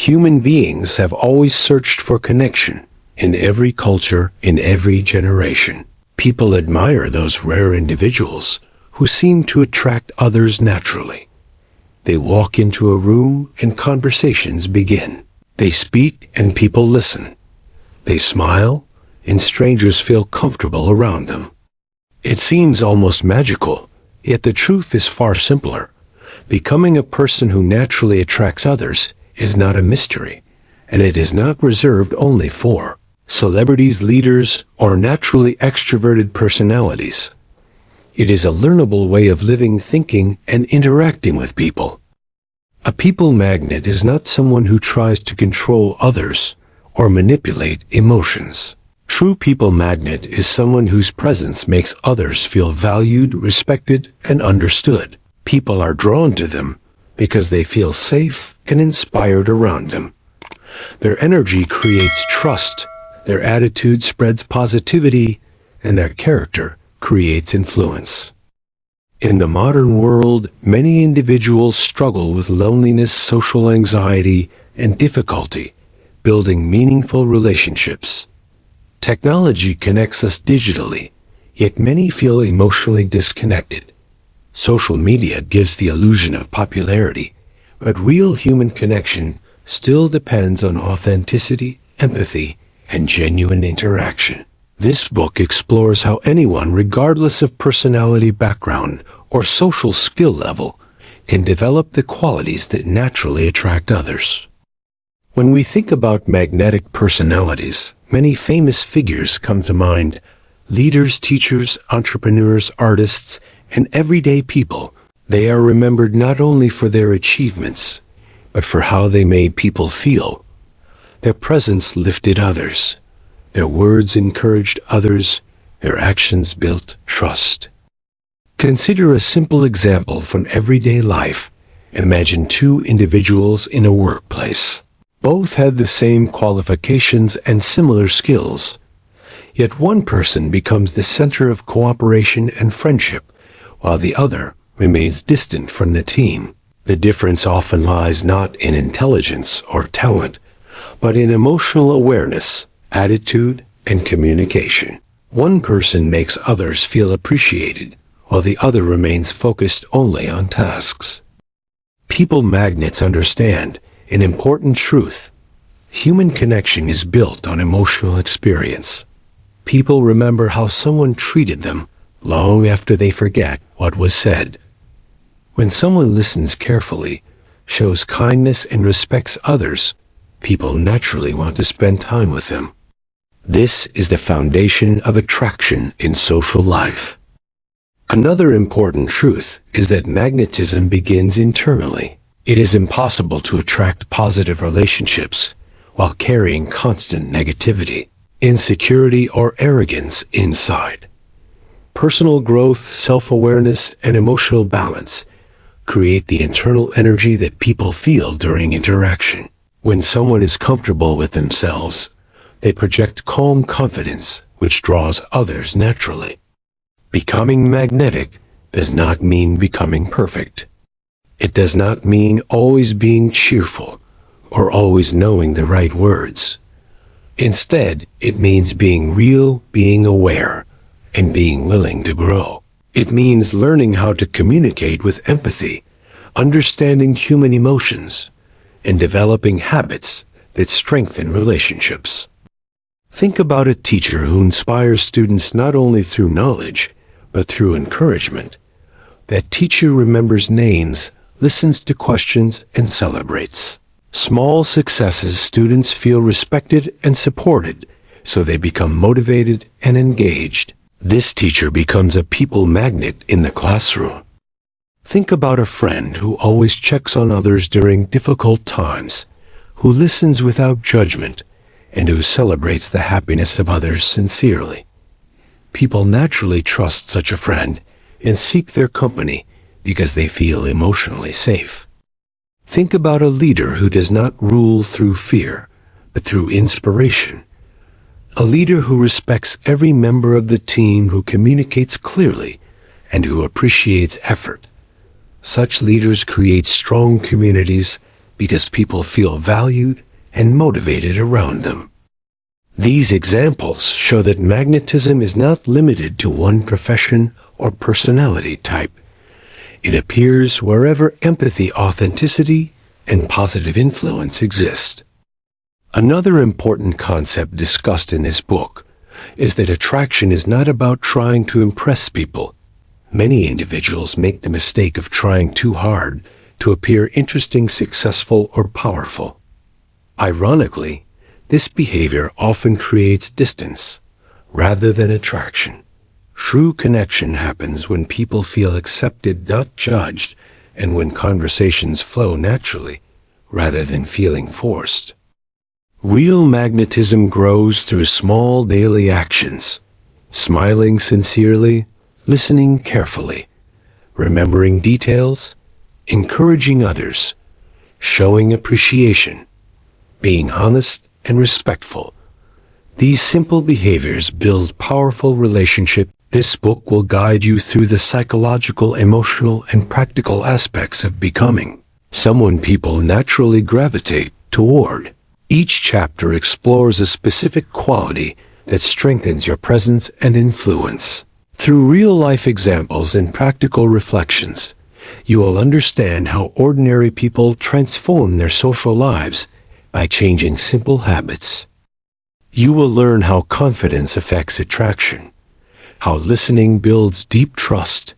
Human beings have always searched for connection, in every culture, in every generation. People admire those rare individuals who seem to attract others naturally. They walk into a room and conversations begin. They speak and people listen. They smile and strangers feel comfortable around them. It seems almost magical, yet the truth is far simpler. Becoming a person who naturally attracts others is not a mystery, and it is not reserved only for celebrities, leaders, or naturally extroverted personalities. It is a learnable way of living, thinking, and interacting with people. A people magnet is not someone who tries to control others or manipulate emotions. True people magnet is someone whose presence makes others feel valued, respected, and understood. People are drawn to them because they feel safe and inspired around them. Their energy creates trust, their attitude spreads positivity, and their character creates influence. In the modern world, many individuals struggle with loneliness, social anxiety, and difficulty building meaningful relationships. Technology connects us digitally, yet many feel emotionally disconnected. Social media gives the illusion of popularity, but real human connection still depends on authenticity, empathy, and genuine interaction. This book explores how anyone, regardless of personality, background, or social skill level, can develop the qualities that naturally attract others. When we think about magnetic personalities, many famous figures come to mind: leaders, teachers, entrepreneurs, artists, and everyday people. They are remembered not only for their achievements, but for how they made people feel. Their presence lifted others. Their words encouraged others. Their actions built trust. Consider a simple example from everyday life. Imagine two individuals in a workplace. Both had the same qualifications and similar skills. Yet one person becomes the center of cooperation and friendship, while the other remains distant from the team. The difference often lies not in intelligence or talent, but in emotional awareness, attitude, and communication. One person makes others feel appreciated, while the other remains focused only on tasks. People magnets understand an important truth. Human connection is built on emotional experience. People remember how someone treated them long after they forget what was said. When someone listens carefully, shows kindness, and respects others, people naturally want to spend time with them. This is the foundation of attraction in social life. Another important truth is that magnetism begins internally. It is impossible to attract positive relationships while carrying constant negativity, insecurity, or arrogance inside. Personal growth, self-awareness, and emotional balance create the internal energy that people feel during interaction. When someone is comfortable with themselves, they project calm confidence, which draws others naturally. Becoming magnetic does not mean becoming perfect. It does not mean always being cheerful or always knowing the right words. Instead, it means being real, being aware, and being willing to grow. It means learning how to communicate with empathy, understanding human emotions, and developing habits that strengthen relationships. Think about a teacher who inspires students not only through knowledge, but through encouragement. That teacher remembers names, listens to questions, and celebrates small successes. Students feel respected and supported, so they become motivated and engaged. This teacher becomes a people magnet in the classroom. Think about a friend who always checks on others during difficult times, who listens without judgment, and who celebrates the happiness of others sincerely. People naturally trust such a friend and seek their company because they feel emotionally safe. Think about a leader who does not rule through fear, but through inspiration. A leader who respects every member of the team, who communicates clearly, and who appreciates effort. Such leaders create strong communities because people feel valued and motivated around them. These examples show that magnetism is not limited to one profession or personality type. It appears wherever empathy, authenticity, and positive influence exist. Another important concept discussed in this book is that attraction is not about trying to impress people. Many individuals make the mistake of trying too hard to appear interesting, successful, or powerful. Ironically, this behavior often creates distance rather than attraction. True connection happens when people feel accepted, not judged, and when conversations flow naturally rather than feeling forced. Real magnetism grows through small daily actions: smiling sincerely, listening carefully, remembering details, encouraging others, showing appreciation, being honest and respectful. These simple behaviors build powerful relationships. This book will guide you through the psychological, emotional, and practical aspects of becoming someone people naturally gravitate toward. Each chapter explores a specific quality that strengthens your presence and influence. Through real-life examples and practical reflections, you will understand how ordinary people transform their social lives by changing simple habits. You will learn how confidence affects attraction, how listening builds deep trust,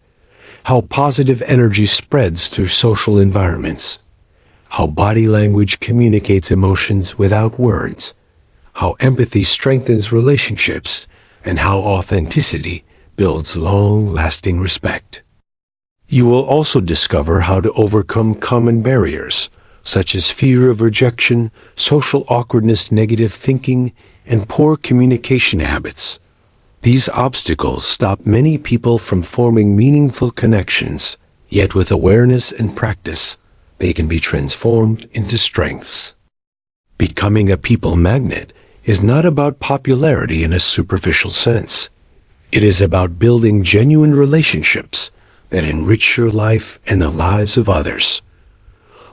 how positive energy spreads through social environments, how body language communicates emotions without words, how empathy strengthens relationships, and how authenticity builds long-lasting respect. You will also discover how to overcome common barriers, such as fear of rejection, social awkwardness, negative thinking, and poor communication habits. These obstacles stop many people from forming meaningful connections, yet with awareness and practice, they can be transformed into strengths. Becoming a people magnet is not about popularity in a superficial sense. It is about building genuine relationships that enrich your life and the lives of others.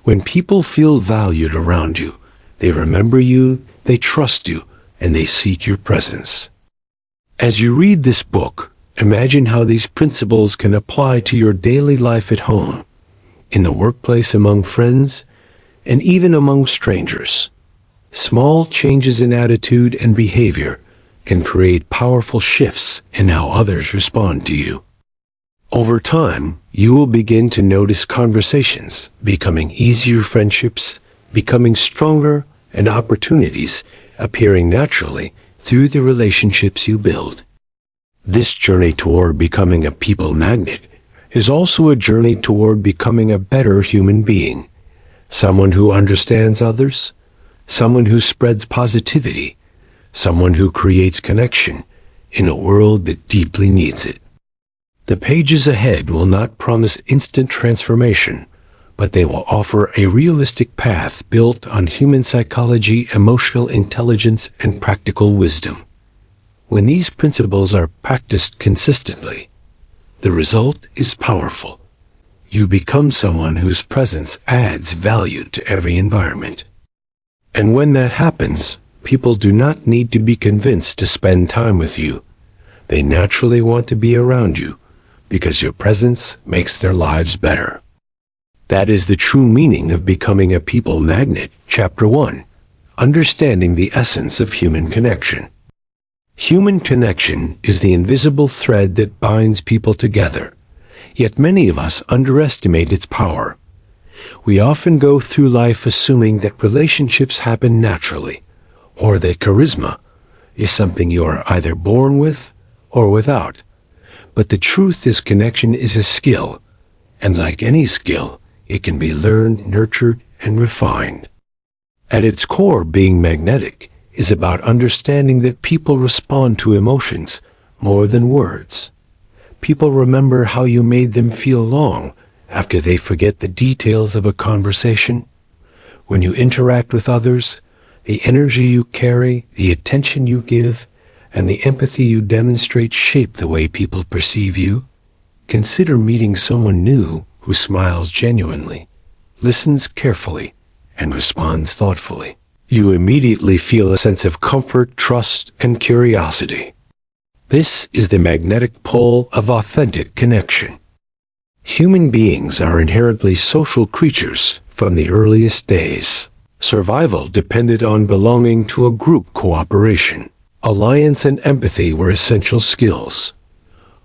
When people feel valued around you, they remember you, they trust you, and they seek your presence. As you read this book, imagine how these principles can apply to your daily life at home, in the workplace, among friends, and even among strangers. Small changes in attitude and behavior can create powerful shifts in how others respond to you. Over time, you will begin to notice conversations becoming easier, friendships becoming stronger, and opportunities appearing naturally through the relationships you build. This journey toward becoming a people magnet is also a journey toward becoming a better human being, someone who understands others, someone who spreads positivity, someone who creates connection in a world that deeply needs it. The pages ahead will not promise instant transformation, but they will offer a realistic path built on human psychology, emotional intelligence, and practical wisdom. When these principles are practiced consistently, the result is powerful. You become someone whose presence adds value to every environment. And when that happens, people do not need to be convinced to spend time with you. They naturally want to be around you because your presence makes their lives better. That is the true meaning of becoming a people magnet. Chapter 1. Understanding the essence of human connection. Human connection is the invisible thread that binds people together, yet many of us underestimate its power. We often go through life assuming that relationships happen naturally, or that charisma is something you are either born with or without. But the truth is, connection is a skill, and like any skill, it can be learned, nurtured, and refined. At its core, being magnetic is about understanding that people respond to emotions more than words. People remember how you made them feel long after they forget the details of a conversation. When you interact with others, the energy you carry, the attention you give, and the empathy you demonstrate shape the way people perceive you. Consider meeting someone new who smiles genuinely, listens carefully, and responds thoughtfully. You immediately feel a sense of comfort, trust, and curiosity. This is the magnetic pull of authentic connection. Human beings are inherently social creatures from the earliest days. Survival depended on belonging to a group. Cooperation, alliance, and empathy were essential skills.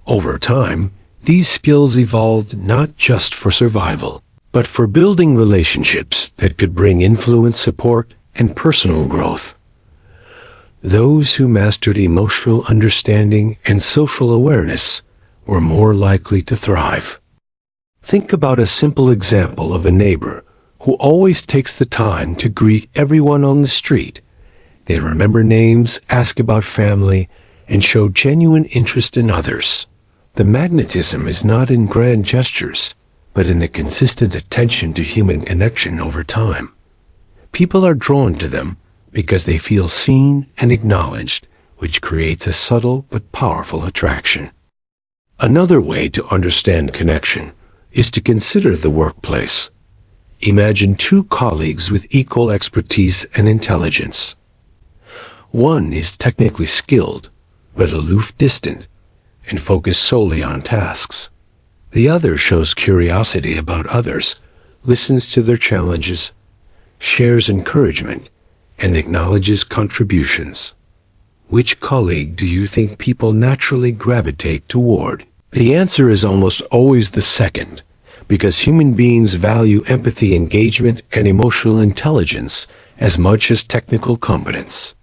Over time, these skills evolved not just for survival, but for building relationships that could bring influence, support, and personal growth. Those who mastered emotional understanding and social awareness were more likely to thrive. Think about a simple example of a neighbor who always takes the time to greet everyone on the street. They remember names, ask about family, and show genuine interest in others. The magnetism is not in grand gestures, but in the consistent attention to human connection over time. People are drawn to them because they feel seen and acknowledged, which creates a subtle but powerful attraction. Another way to understand connection is to consider the workplace. Imagine two colleagues with equal expertise and intelligence. One is technically skilled, but aloof, distant, and focused solely on tasks. The other shows curiosity about others, listens to their challenges, shares encouragement, and acknowledges contributions. Which colleague do you think people naturally gravitate toward? The answer is almost always the second, because human beings value empathy, engagement, and emotional intelligence as much as technical competence.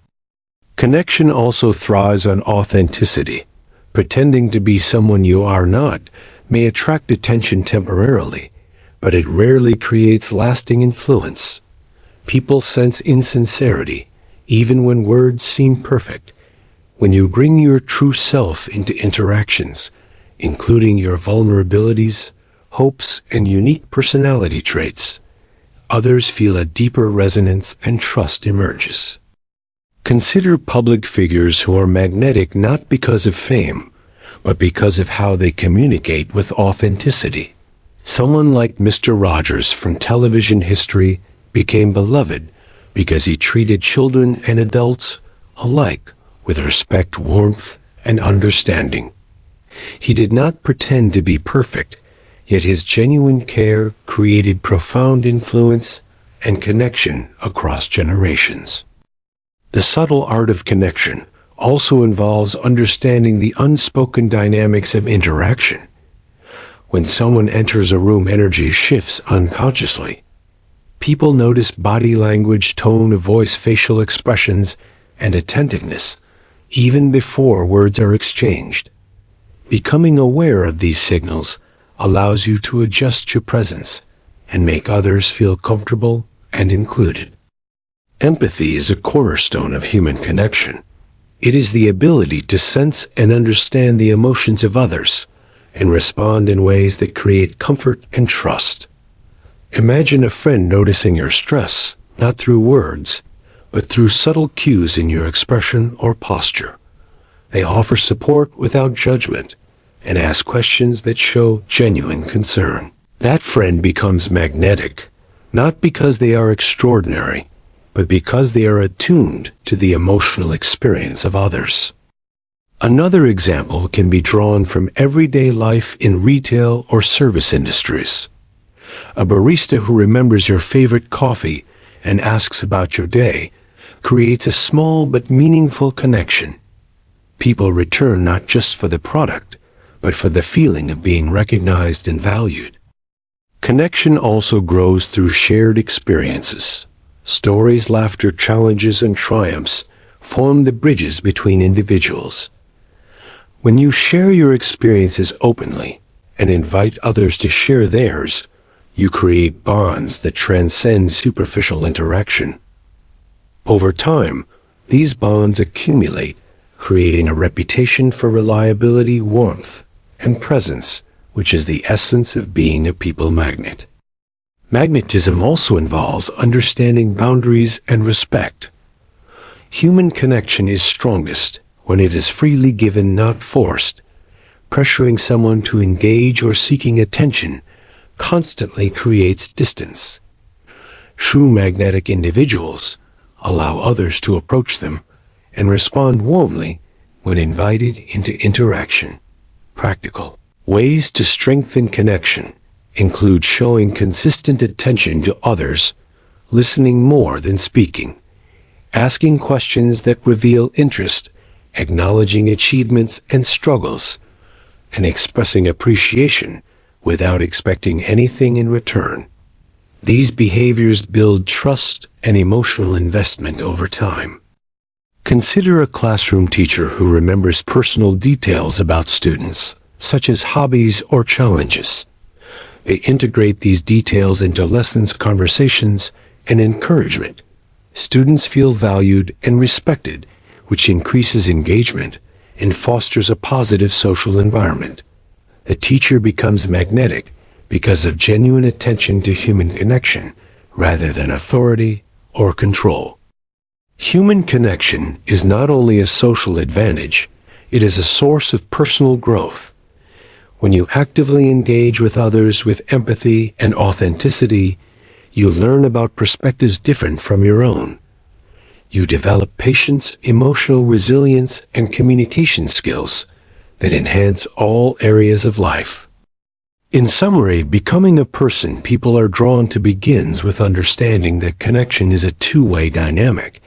Connection also thrives on authenticity. Pretending to be someone you are not may attract attention temporarily, but it rarely creates lasting influence. People sense insincerity, even when words seem perfect. When you bring your true self into interactions, including your vulnerabilities, hopes, and unique personality traits, others feel a deeper resonance and trust emerges. Consider public figures who are magnetic not because of fame, but because of how they communicate with authenticity. Someone like Mr. Rogers from television history became beloved because he treated children and adults alike with respect, warmth, and understanding. He did not pretend to be perfect, yet his genuine care created profound influence and connection across generations. The subtle art of connection also involves understanding the unspoken dynamics of interaction. When someone enters a room, energy shifts unconsciously. People notice body language, tone of voice, facial expressions, and attentiveness, even before words are exchanged. Becoming aware of these signals allows you to adjust your presence and make others feel comfortable and included. Empathy is a cornerstone of human connection. It is the ability to sense and understand the emotions of others and respond in ways that create comfort and trust. Imagine a friend noticing your stress, not through words, but through subtle cues in your expression or posture. They offer support without judgment and ask questions that show genuine concern. That friend becomes magnetic, not because they are extraordinary, but because they are attuned to the emotional experience of others. Another example can be drawn from everyday life in retail or service industries. A barista who remembers your favorite coffee and asks about your day creates a small but meaningful connection. People return not just for the product, but for the feeling of being recognized and valued. Connection also grows through shared experiences. Stories, laughter, challenges, and triumphs form the bridges between individuals. When you share your experiences openly and invite others to share theirs, you create bonds that transcend superficial interaction. Over time, these bonds accumulate, creating a reputation for reliability, warmth, and presence, which is the essence of being a people magnet. Magnetism also involves understanding boundaries and respect. Human connection is strongest when it is freely given, not forced. Pressuring someone to engage or seeking attention constantly creates distance. True magnetic individuals allow others to approach them and respond warmly when invited into interaction. Practical ways to strengthen connection include showing consistent attention to others, listening more than speaking, asking questions that reveal interest, acknowledging achievements and struggles, and expressing appreciation without expecting anything in return. These behaviors build trust and emotional investment over time. Consider a classroom teacher who remembers personal details about students, such as hobbies or challenges. They integrate these details into lessons, conversations, and encouragement. Students feel valued and respected, which increases engagement and fosters a positive social environment. The teacher becomes magnetic because of genuine attention to human connection rather than authority or control. Human connection is not only a social advantage, it is a source of personal growth. When you actively engage with others with empathy and authenticity, you learn about perspectives different from your own. You develop patience, emotional resilience, and communication skills that enhance all areas of life. In summary, becoming a person people are drawn to begins with understanding that connection is a two-way dynamic.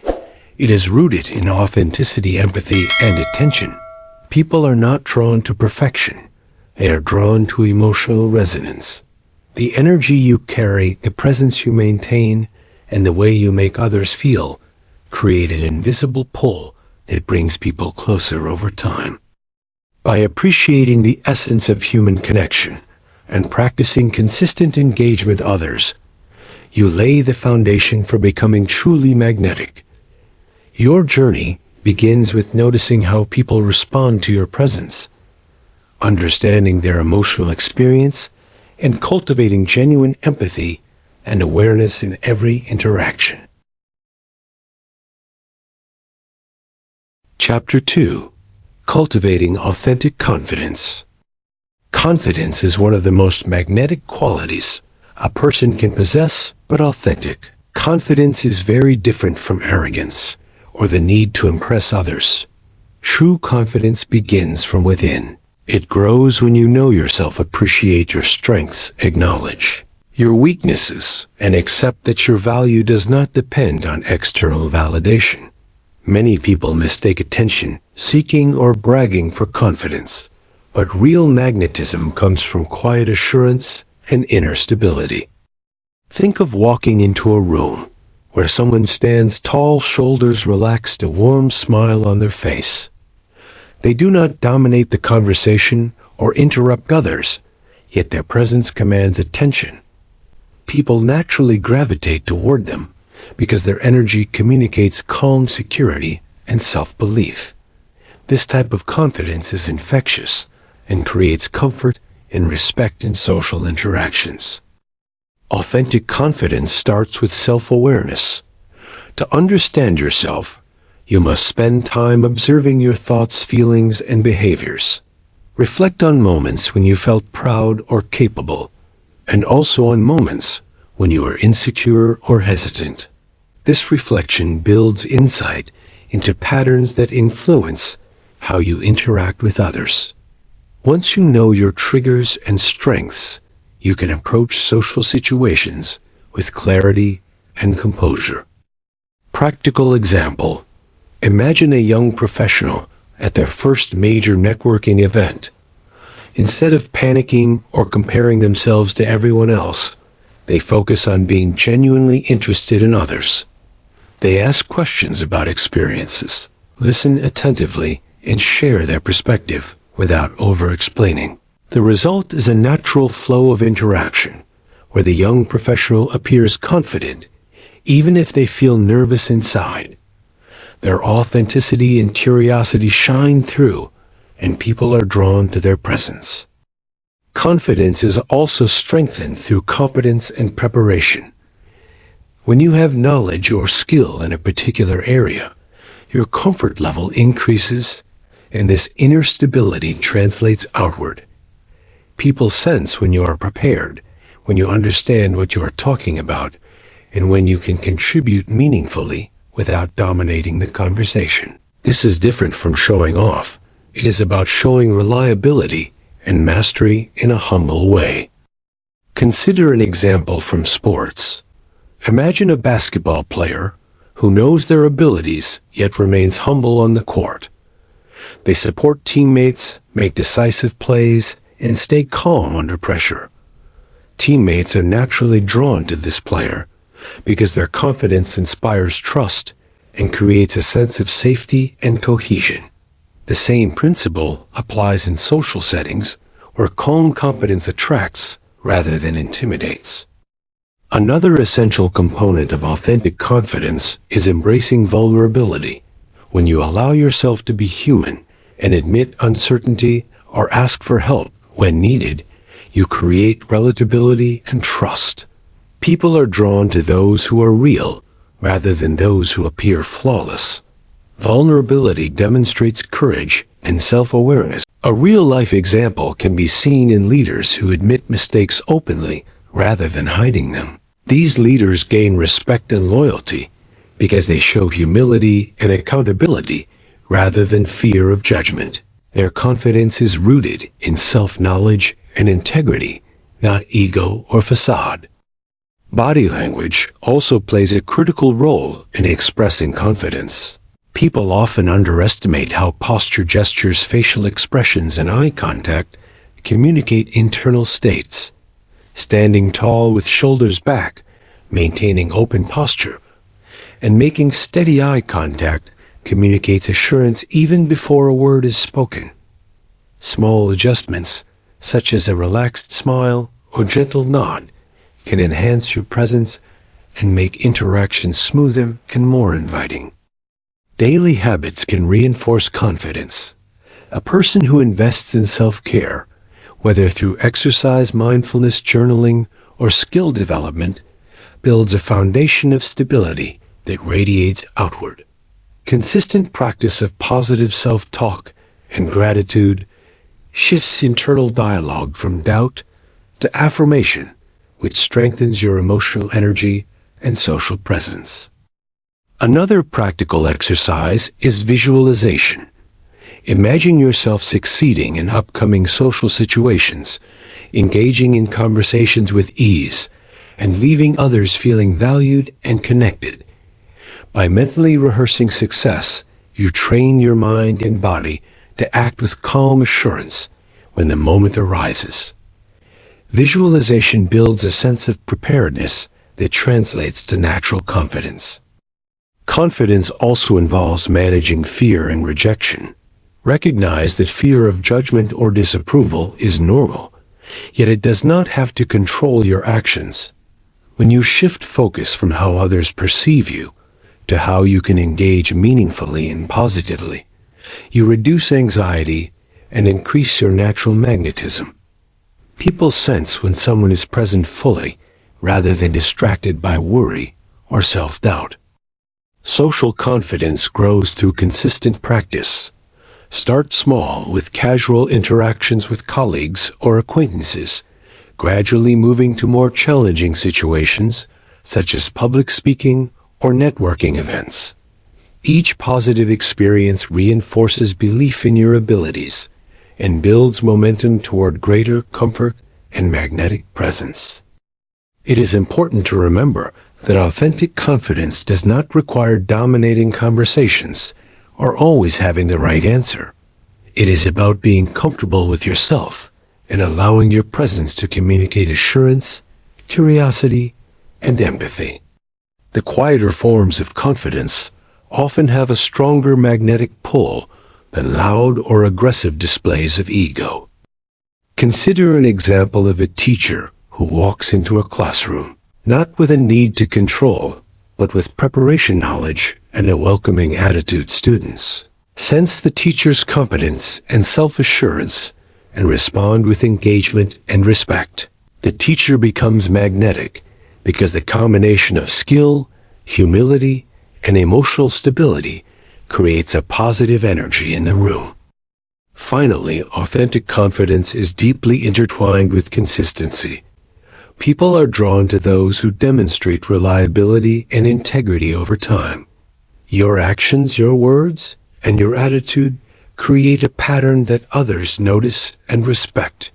It is rooted in authenticity, empathy, and attention. People are not drawn to perfection. They are drawn to emotional resonance. The energy you carry, the presence you maintain, and the way you make others feel create an invisible pull that brings people closer over time. By appreciating the essence of human connection and practicing consistent engagement with others, you lay the foundation for becoming truly magnetic. Your journey begins with noticing how people respond to your presence, understanding their emotional experience, and cultivating genuine empathy and awareness in every interaction. Chapter 2. Cultivating Authentic Confidence. Confidence is one of the most magnetic qualities a person can possess, but authentic confidence is very different from arrogance or the need to impress others. True confidence begins from within. It grows when you know yourself, appreciate your strengths, acknowledge your weaknesses, and accept that your value does not depend on external validation. Many people mistake attention, seeking, or bragging for confidence, but real magnetism comes from quiet assurance and inner stability. Think of walking into a room where someone stands tall, shoulders relaxed, a warm smile on their face. They do not dominate the conversation or interrupt others, yet their presence commands attention. People naturally gravitate toward them because their energy communicates calm security and self-belief. This type of confidence is infectious and creates comfort and respect in social interactions. Authentic confidence starts with self-awareness. To understand yourself, you must spend time observing your thoughts, feelings, and behaviors. Reflect on moments when you felt proud or capable, and also on moments when you are insecure or hesitant. This reflection builds insight into patterns that influence how you interact with others. Once you know your triggers and strengths, you can approach social situations with clarity and composure. Practical example: imagine a young professional at their first major networking event. Instead of panicking or comparing themselves to everyone else, they focus on being genuinely interested in others. They ask questions about experiences, listen attentively, and share their perspective without over-explaining. The result is a natural flow of interaction, where the young professional appears confident, even if they feel nervous inside. Their authenticity and curiosity shine through, and people are drawn to their presence. Confidence is also strengthened through competence and preparation. When you have knowledge or skill in a particular area, your comfort level increases, and this inner stability translates outward. People sense when you are prepared, when you understand what you are talking about, and when you can contribute meaningfully without dominating the conversation. This is different from showing off. It is about showing reliability and mastery in a humble way. Consider an example from sports. Imagine a basketball player who knows their abilities yet remains humble on the court. They support teammates, make decisive plays, and stay calm under pressure. Teammates are naturally drawn to this player because their confidence inspires trust and creates a sense of safety and cohesion. The same principle applies in social settings where calm competence attracts rather than intimidates. Another essential component of authentic confidence is embracing vulnerability. When you allow yourself to be human and admit uncertainty or ask for help when needed, you create relatability and trust. People are drawn to those who are real rather than those who appear flawless. Vulnerability demonstrates courage and self-awareness. A real-life example can be seen in leaders who admit mistakes openly rather than hiding them. These leaders gain respect and loyalty because they show humility and accountability rather than fear of judgment. Their confidence is rooted in self-knowledge and integrity, not ego or facade. Body language also plays a critical role in expressing confidence. People often underestimate how posture, gestures, facial expressions, and eye contact communicate internal states. Standing tall with shoulders back, maintaining open posture, and making steady eye contact communicates assurance even before a word is spoken. Small adjustments, such as a relaxed smile or gentle nod, can enhance your presence and make interactions smoother and more inviting. Daily habits can reinforce confidence. A person who invests in self-care, whether through exercise, mindfulness, journaling, or skill development, builds a foundation of stability that radiates outward. Consistent practice of positive self-talk and gratitude shifts internal dialogue from doubt to affirmation, which strengthens your emotional energy and social presence. Another practical exercise is visualization. Imagine yourself succeeding in upcoming social situations, engaging in conversations with ease, and leaving others feeling valued and connected. By mentally rehearsing success, you train your mind and body to act with calm assurance when the moment arises. Visualization builds a sense of preparedness that translates to natural confidence. Confidence also involves managing fear and rejection. Recognize that fear of judgment or disapproval is normal, yet it does not have to control your actions. When you shift focus from how others perceive you to how you can engage meaningfully and positively, you reduce anxiety and increase your natural magnetism. People sense when someone is present fully rather than distracted by worry or self-doubt. Social confidence grows through consistent practice. Start small with casual interactions with colleagues or acquaintances, gradually moving to more challenging situations such as public speaking or networking events. Each positive experience reinforces belief in your abilities and builds momentum toward greater comfort and magnetic presence. It is important to remember that authentic confidence does not require dominating conversations or always having the right answer. It is about being comfortable with yourself and allowing your presence to communicate assurance, curiosity, and empathy. The quieter forms of confidence often have a stronger magnetic pull than loud or aggressive displays of ego. Consider an example of a teacher who walks into a classroom, not with a need to control, but with preparation knowledge and a welcoming attitude. Students sense the teacher's competence and self-assurance and respond with engagement and respect. The teacher becomes magnetic because the combination of skill, humility, and emotional stability creates a positive energy in the room. Finally, authentic confidence is deeply intertwined with consistency. People are drawn to those who demonstrate reliability and integrity over time. Your actions, your words, and your attitude create a pattern that others notice and respect.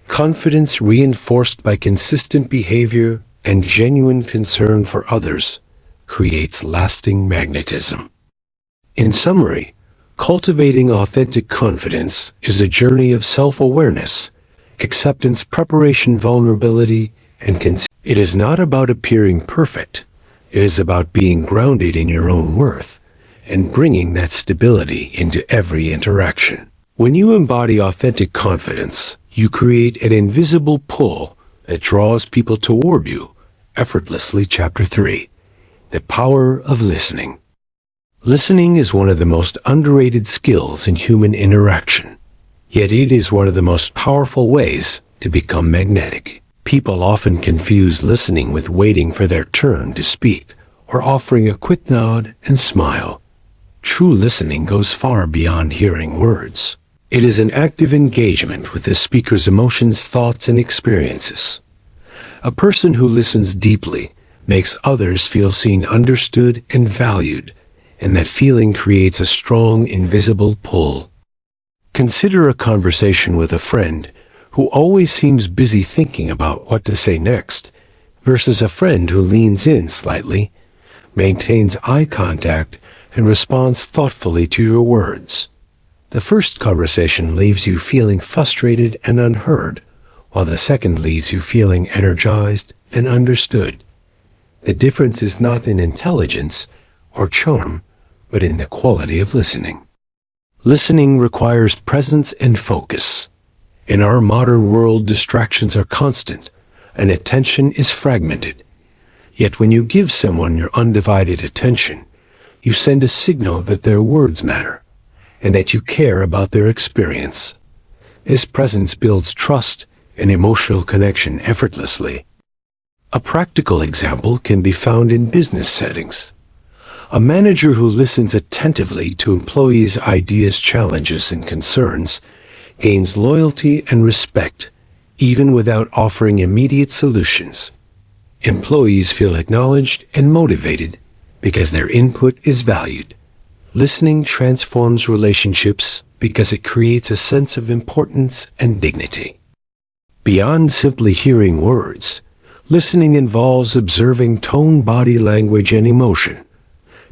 Confidence reinforced by consistent behavior and genuine concern for others creates lasting magnetism. In summary, cultivating authentic confidence is a journey of self-awareness, acceptance, preparation, vulnerability, and it is not about appearing perfect. It is about being grounded in your own worth and bringing that stability into every interaction. When you embody authentic confidence, you create an invisible pull that draws people toward you effortlessly. Chapter 3. The Power of Listening. Listening is one of the most underrated skills in human interaction, yet it is one of the most powerful ways to become magnetic. People often confuse listening with waiting for their turn to speak or offering a quick nod and smile. True listening goes far beyond hearing words. It is an active engagement with the speaker's emotions, thoughts, and experiences. A person who listens deeply makes others feel seen, understood, and valued, and that feeling creates a strong, invisible pull. Consider a conversation with a friend who always seems busy thinking about what to say next, versus a friend who leans in slightly, maintains eye contact, and responds thoughtfully to your words. The first conversation leaves you feeling frustrated and unheard, while the second leaves you feeling energized and understood. The difference is not in intelligence or charm, but in the quality of listening. Listening requires presence and focus. In our modern world, distractions are constant, and attention is fragmented. Yet when you give someone your undivided attention, you send a signal that their words matter, and that you care about their experience. This presence builds trust and emotional connection effortlessly. A practical example can be found in business settings. A manager who listens attentively to employees' ideas, challenges, and concerns gains loyalty and respect, even without offering immediate solutions. Employees feel acknowledged and motivated because their input is valued. Listening transforms relationships because it creates a sense of importance and dignity. Beyond simply hearing words, listening involves observing tone, body language, and emotion.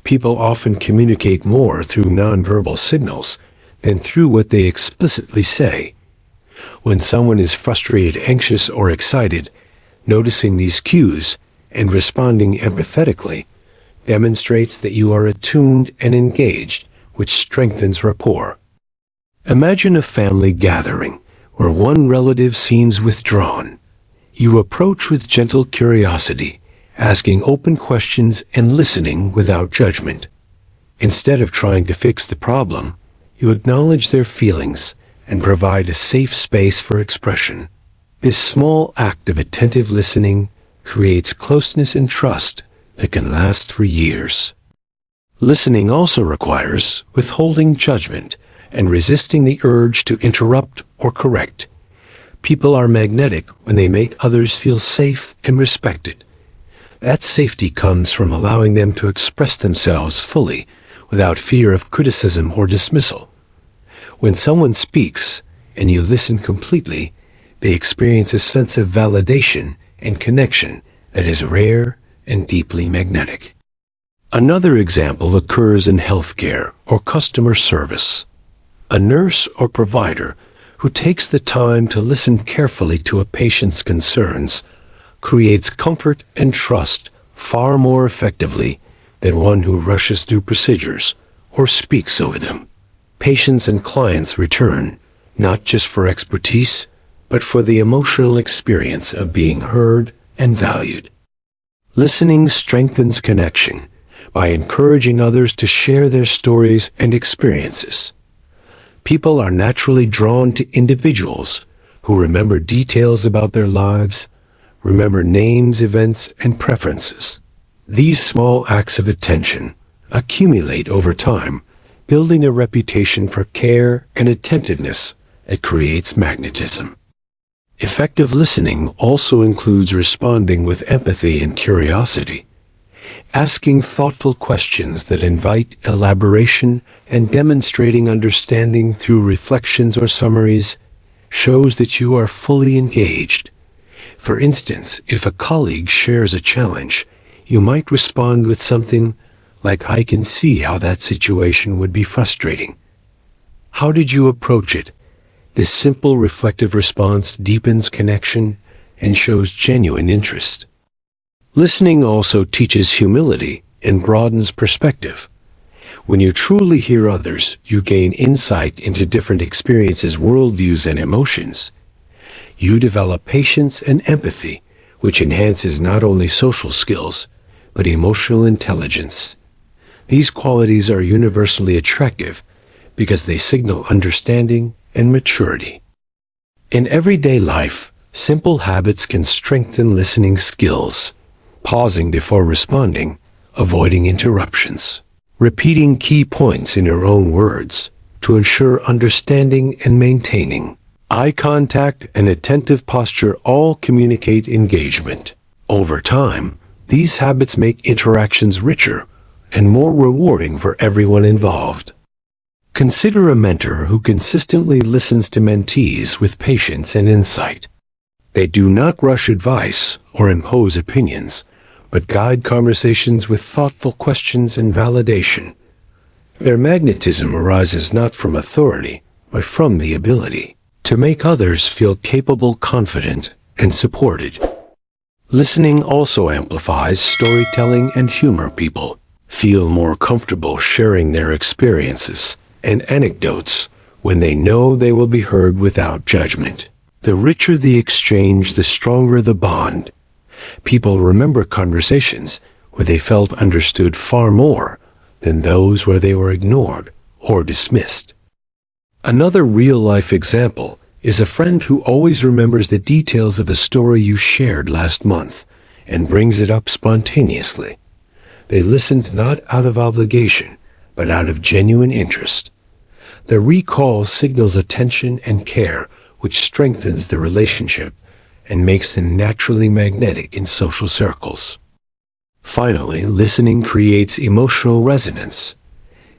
People often communicate more through nonverbal signals than through what they explicitly say. When someone is frustrated, anxious, or excited, noticing these cues and responding empathetically demonstrates that you are attuned and engaged, which strengthens rapport. Imagine a family gathering where one relative seems withdrawn. You approach with gentle curiosity, asking open questions and listening without judgment. Instead of trying to fix the problem, you acknowledge their feelings and provide a safe space for expression. This small act of attentive listening creates closeness and trust that can last for years. Listening also requires withholding judgment and resisting the urge to interrupt or correct. People are magnetic when they make others feel safe and respected. That safety comes from allowing them to express themselves fully without fear of criticism or dismissal. When someone speaks and you listen completely, they experience a sense of validation and connection that is rare and deeply magnetic. Another example occurs in healthcare or customer service. A nurse or provider who takes the time to listen carefully to a patient's concerns creates comfort and trust far more effectively than one who rushes through procedures or speaks over them. Patients and clients return, not just for expertise, but for the emotional experience of being heard and valued. Listening strengthens connection by encouraging others to share their stories and experiences. People are naturally drawn to individuals who remember details about their lives, remember names, events, and preferences. These small acts of attention accumulate over time, building a reputation for care and attentiveness that creates magnetism. Effective listening also includes responding with empathy and curiosity, asking thoughtful questions that invite elaboration and demonstrating understanding through reflections or summaries shows that you are fully engaged. For instance, if a colleague shares a challenge, you might respond with something like, "I can see how that situation would be frustrating. How did you approach it?" This simple reflective response deepens connection and shows genuine interest. Listening also teaches humility and broadens perspective. When you truly hear others, you gain insight into different experiences, worldviews, and emotions. You develop patience and empathy, which enhances not only social skills, but emotional intelligence. These qualities are universally attractive because they signal understanding and maturity. In everyday life, simple habits can strengthen listening skills. Pausing before responding, avoiding interruptions, repeating key points in your own words to ensure understanding and maintaining. Eye contact and attentive posture all communicate engagement. Over time, these habits make interactions richer and more rewarding for everyone involved. Consider a mentor who consistently listens to mentees with patience and insight. They do not rush advice or impose opinions, but guide conversations with thoughtful questions and validation. Their magnetism arises not from authority, but from the ability to make others feel capable, confident, and supported. Listening also amplifies storytelling and humor. People feel more comfortable sharing their experiences and anecdotes when they know they will be heard without judgment. The richer the exchange, the stronger the bond. People remember conversations where they felt understood far more than those where they were ignored or dismissed. Another real-life example is a friend who always remembers the details of a story you shared last month and brings it up spontaneously. They listened not out of obligation, but out of genuine interest. The recall signals attention and care, which strengthens the relationship and makes them naturally magnetic in social circles. Finally, listening creates emotional resonance.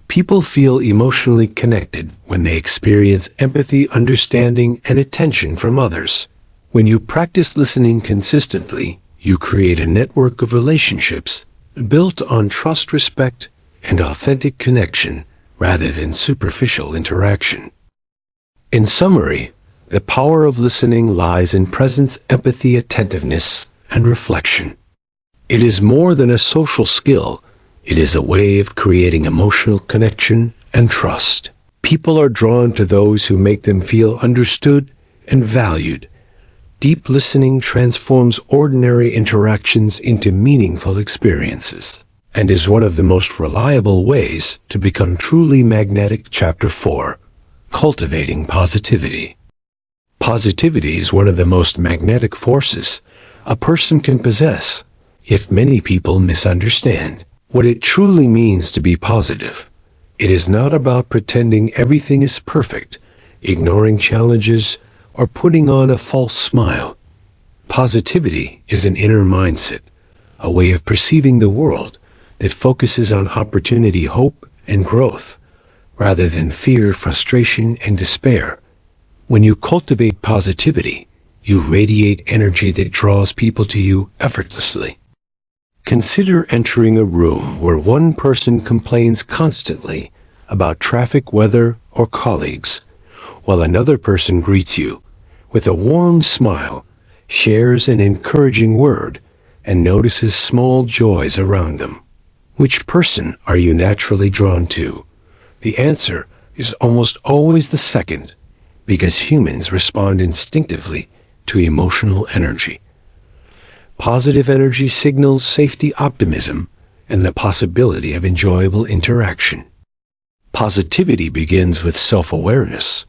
People feel emotionally connected when they experience empathy, understanding, and attention from others. When you practice listening consistently, you create a network of relationships built on trust, respect, and authentic connection rather than superficial interaction. In summary, the power of listening lies in presence, empathy, attentiveness, and reflection. It is more than a social skill. It is a way of creating emotional connection and trust. People are drawn to those who make them feel understood and valued. Deep listening transforms ordinary interactions into meaningful experiences and is one of the most reliable ways to become truly magnetic. Chapter 4. Cultivating Positivity. Positivity is one of the most magnetic forces a person can possess, yet many people misunderstand what it truly means to be positive. It is not about pretending everything is perfect, ignoring challenges, or putting on a false smile. Positivity is an inner mindset, a way of perceiving the world that focuses on opportunity, hope, and growth, rather than fear, frustration, and despair. When you cultivate positivity, you radiate energy that draws people to you effortlessly. Consider entering a room where one person complains constantly about traffic, weather, or colleagues, while another person greets you with a warm smile, shares an encouraging word, and notices small joys around them. Which person are you naturally drawn to? The answer is almost always the second, because humans respond instinctively to emotional energy. Positive energy signals safety, optimism, and the possibility of enjoyable interaction. Positivity begins with self-awareness.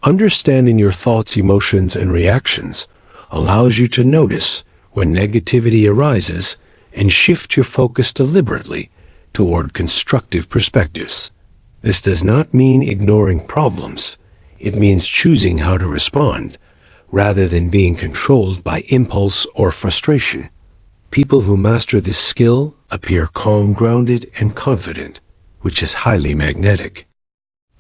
Understanding your thoughts, emotions, and reactions allows you to notice when negativity arises and shift your focus deliberately toward constructive perspectives. This does not mean ignoring problems. It means choosing how to respond, rather than being controlled by impulse or frustration. People who master this skill appear calm, grounded, and confident, which is highly magnetic.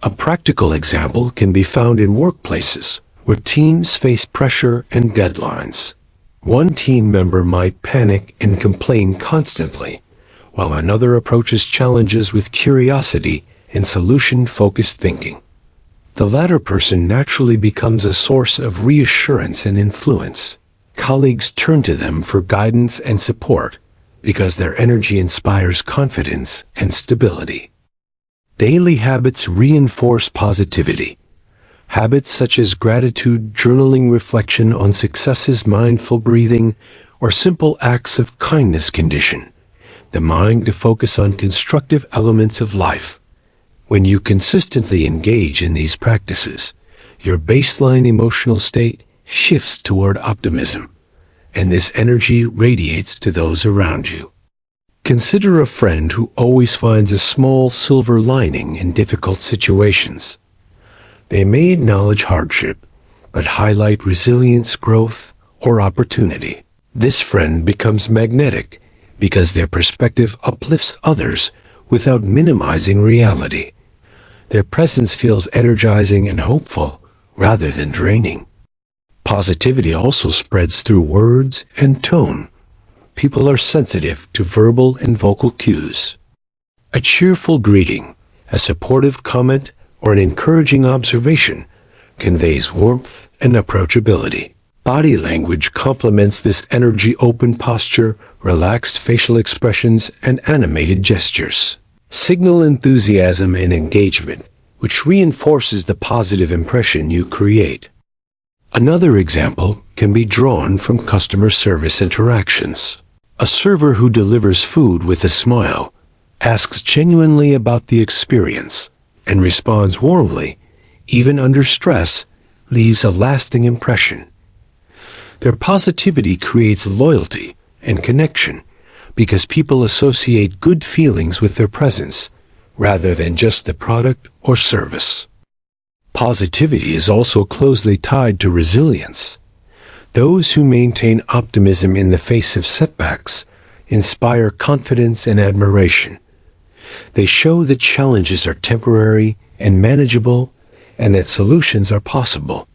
A practical example can be found in workplaces where teams face pressure and deadlines. One team member might panic and complain constantly, while another approaches challenges with curiosity and solution-focused thinking. The latter person naturally becomes a source of reassurance and influence. Colleagues turn to them for guidance and support because their energy inspires confidence and stability. Daily habits reinforce positivity. Habits such as gratitude, journaling, reflection on successes, mindful breathing, or simple acts of kindness condition the mind to focus on constructive elements of life. When you consistently engage in these practices, your baseline emotional state shifts toward optimism, and this energy radiates to those around you. Consider a friend who always finds a small silver lining in difficult situations. They may acknowledge hardship, but highlight resilience, growth, or opportunity. This friend becomes magnetic because their perspective uplifts others without minimizing reality. Their presence feels energizing and hopeful rather than draining. Positivity also spreads through words and tone. People are sensitive to verbal and vocal cues. A cheerful greeting, a supportive comment, or an encouraging observation conveys warmth and approachability. Body language complements this energy: open posture, relaxed facial expressions, and animated gestures signal enthusiasm and engagement, which reinforces the positive impression you create. Another example can be drawn from customer service interactions. A server who delivers food with a smile, asks genuinely about the experience, and responds warmly, even under stress, leaves a lasting impression. Their positivity creates loyalty and connection because people associate good feelings with their presence rather than just the product or service. Positivity is also closely tied to resilience. Those who maintain optimism in the face of setbacks inspire confidence and admiration. They show that challenges are temporary and manageable, and that solutions are possible.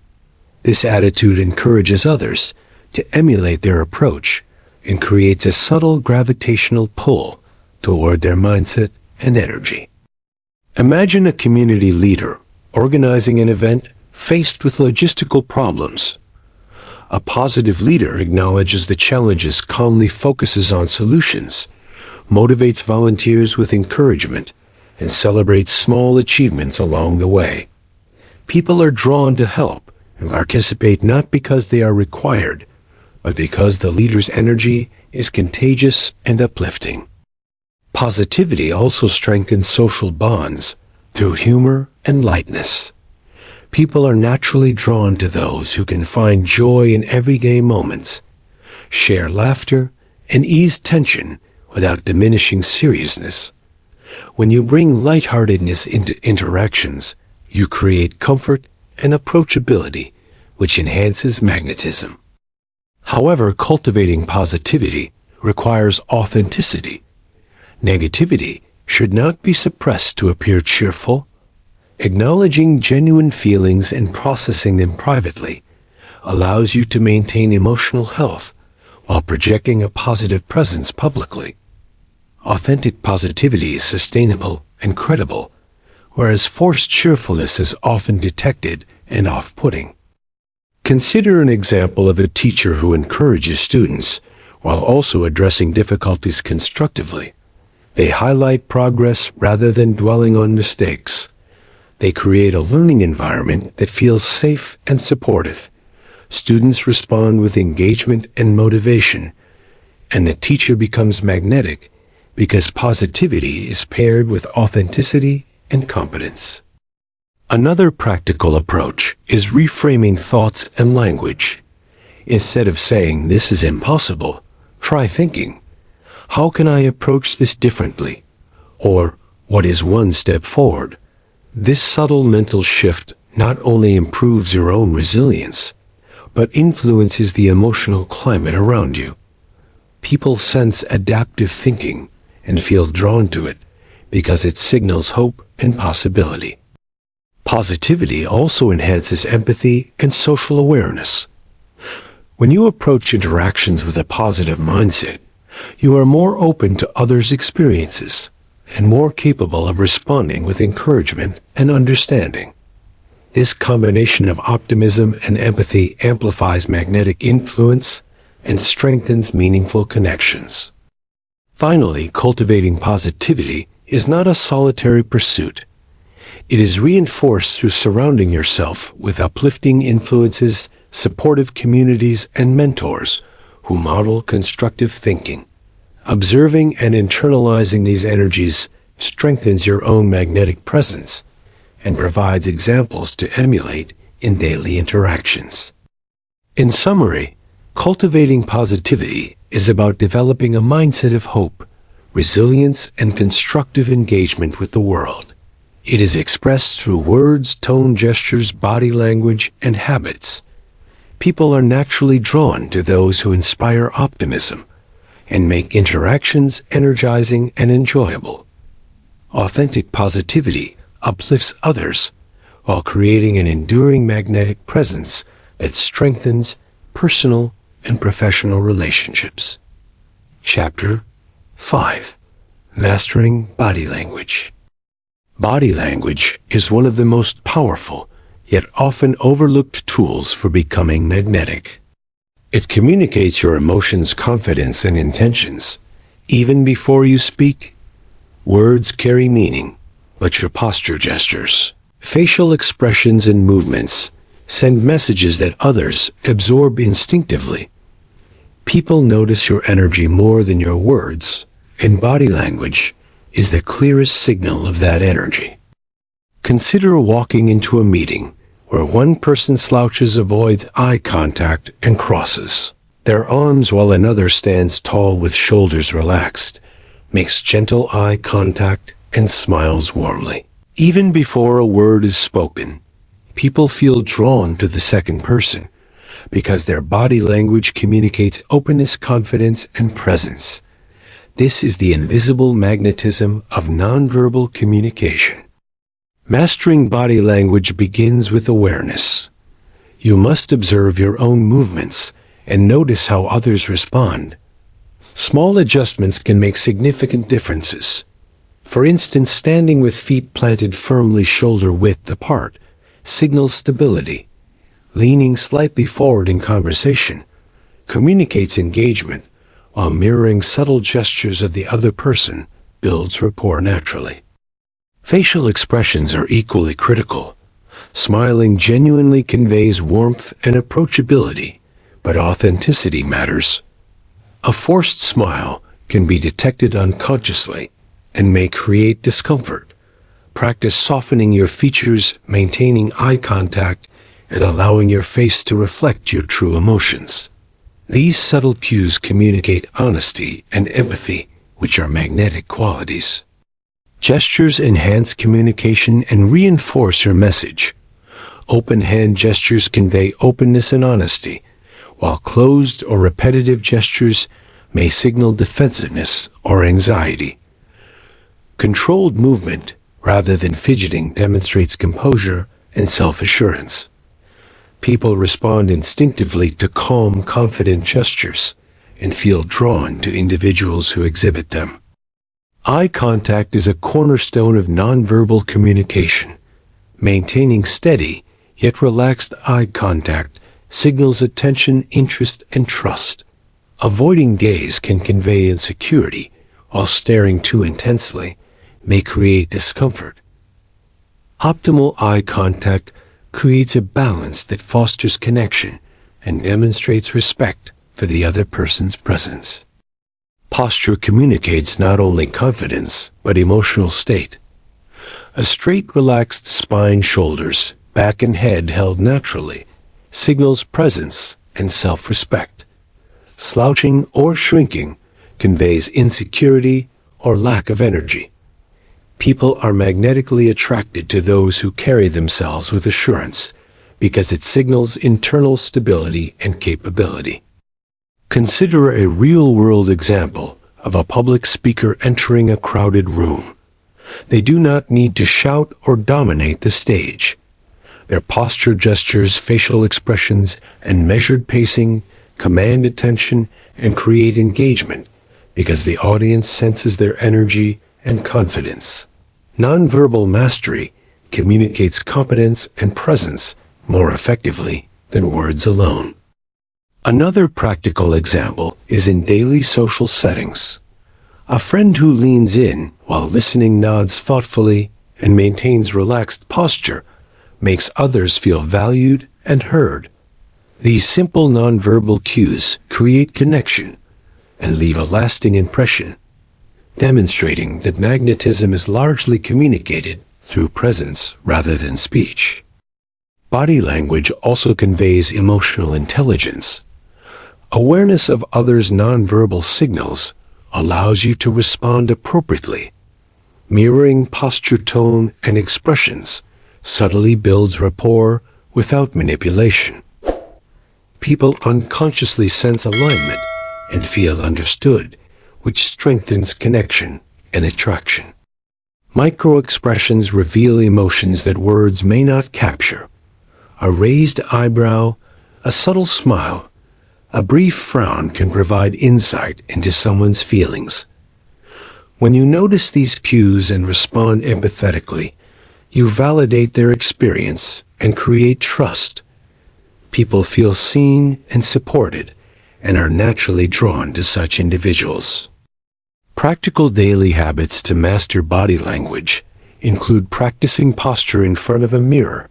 This attitude encourages others to emulate their approach and creates a subtle gravitational pull toward their mindset and energy. Imagine a community leader organizing an event faced with logistical problems. A positive leader acknowledges the challenges, calmly focuses on solutions, motivates volunteers with encouragement, and celebrates small achievements along the way. People are drawn to help and participate not because they are required, but because the leader's energy is contagious and uplifting. Positivity also strengthens social bonds through humor and lightness. People are naturally drawn to those who can find joy in everyday moments, share laughter, and ease tension without diminishing seriousness. When you bring lightheartedness into interactions, you create comfort and approachability, which enhances magnetism. However, cultivating positivity requires authenticity. Negativity should not be suppressed to appear cheerful. Acknowledging genuine feelings and processing them privately allows you to maintain emotional health while projecting a positive presence publicly. Authentic positivity is sustainable and credible, whereas forced cheerfulness is often detected and off-putting. Consider an example of a teacher who encourages students while also addressing difficulties constructively. They highlight progress rather than dwelling on mistakes. They create a learning environment that feels safe and supportive. Students respond with engagement and motivation, and the teacher becomes magnetic because positivity is paired with authenticity and competence. Another practical approach is reframing thoughts and language. Instead of saying, "This is impossible," try thinking, "How can I approach this differently?" Or, "What is one step forward?" This subtle mental shift not only improves your own resilience, but influences the emotional climate around you. People sense adaptive thinking and feel drawn to it because it signals hope and possibility. Positivity also enhances empathy and social awareness. When you approach interactions with a positive mindset, you are more open to others' experiences and more capable of responding with encouragement and understanding. This combination of optimism and empathy amplifies magnetic influence and strengthens meaningful connections. Finally, cultivating positivity is not a solitary pursuit. It is reinforced through surrounding yourself with uplifting influences, supportive communities, and mentors who model constructive thinking. Observing and internalizing these energies strengthens your own magnetic presence and provides examples to emulate in daily interactions. In summary, cultivating positivity is about developing a mindset of hope, resilience, and constructive engagement with the world. It is expressed through words, tone, gestures, body language, and habits. People are naturally drawn to those who inspire optimism and make interactions energizing and enjoyable. Authentic positivity uplifts others while creating an enduring magnetic presence that strengthens personal and professional relationships. Chapter 5. Mastering Body Language. Body language is one of the most powerful, yet often overlooked tools for becoming magnetic. It communicates your emotions, confidence, and intentions. Even before you speak, words carry meaning, but your posture, gestures, facial expressions, and movements send messages that others absorb instinctively. People notice your energy more than your words, and body language is the clearest signal of that energy. Consider walking into a meeting where one person slouches, avoids eye contact, and crosses their arms while another stands tall with shoulders relaxed, makes gentle eye contact, and smiles warmly. Even before a word is spoken, people feel drawn to the second person because their body language communicates openness, confidence, and presence. This is the invisible magnetism of nonverbal communication. Mastering body language begins with awareness. You must observe your own movements and notice how others respond. Small adjustments can make significant differences. For instance, standing with feet planted firmly shoulder-width apart signals stability. Leaning slightly forward in conversation communicates engagement, while mirroring subtle gestures of the other person builds rapport naturally. Facial expressions are equally critical. Smiling genuinely conveys warmth and approachability, but authenticity matters. A forced smile can be detected unconsciously and may create discomfort. Practice softening your features, maintaining eye contact, and allowing your face to reflect your true emotions. These subtle cues communicate honesty and empathy, which are magnetic qualities. Gestures enhance communication and reinforce your message. Open hand gestures convey openness and honesty, while closed or repetitive gestures may signal defensiveness or anxiety. Controlled movement, rather than fidgeting, demonstrates composure and self-assurance. People respond instinctively to calm, confident gestures and feel drawn to individuals who exhibit them. Eye contact is a cornerstone of nonverbal communication. Maintaining steady, yet relaxed eye contact signals attention, interest, and trust. Avoiding gaze can convey insecurity, while staring too intensely may create discomfort. Optimal eye contact creates a balance that fosters connection and demonstrates respect for the other person's presence. Posture communicates not only confidence, but emotional state. A straight, relaxed spine, shoulders, back, and head held naturally signals presence and self-respect. Slouching or shrinking conveys insecurity or lack of energy. People are magnetically attracted to those who carry themselves with assurance because it signals internal stability and capability. Consider a real-world example of a public speaker entering a crowded room. They do not need to shout or dominate the stage. Their posture, gestures, facial expressions, and measured pacing command attention and create engagement because the audience senses their energy and confidence. Nonverbal mastery communicates competence and presence more effectively than words alone. Another practical example is in daily social settings. A friend who leans in while listening, nods thoughtfully, and maintains relaxed posture makes others feel valued and heard. These simple nonverbal cues create connection and leave a lasting impression, demonstrating that magnetism is largely communicated through presence rather than speech. Body language also conveys emotional intelligence. Awareness of others' nonverbal signals allows you to respond appropriately. Mirroring posture, tone, and expressions subtly builds rapport without manipulation. People unconsciously sense alignment and feel understood, which strengthens connection and attraction. Micro-expressions reveal emotions that words may not capture. A raised eyebrow, a subtle smile, a brief frown can provide insight into someone's feelings. When you notice these cues and respond empathetically, you validate their experience and create trust. People feel seen and supported and are naturally drawn to such individuals. Practical daily habits to master body language include practicing posture in front of a mirror,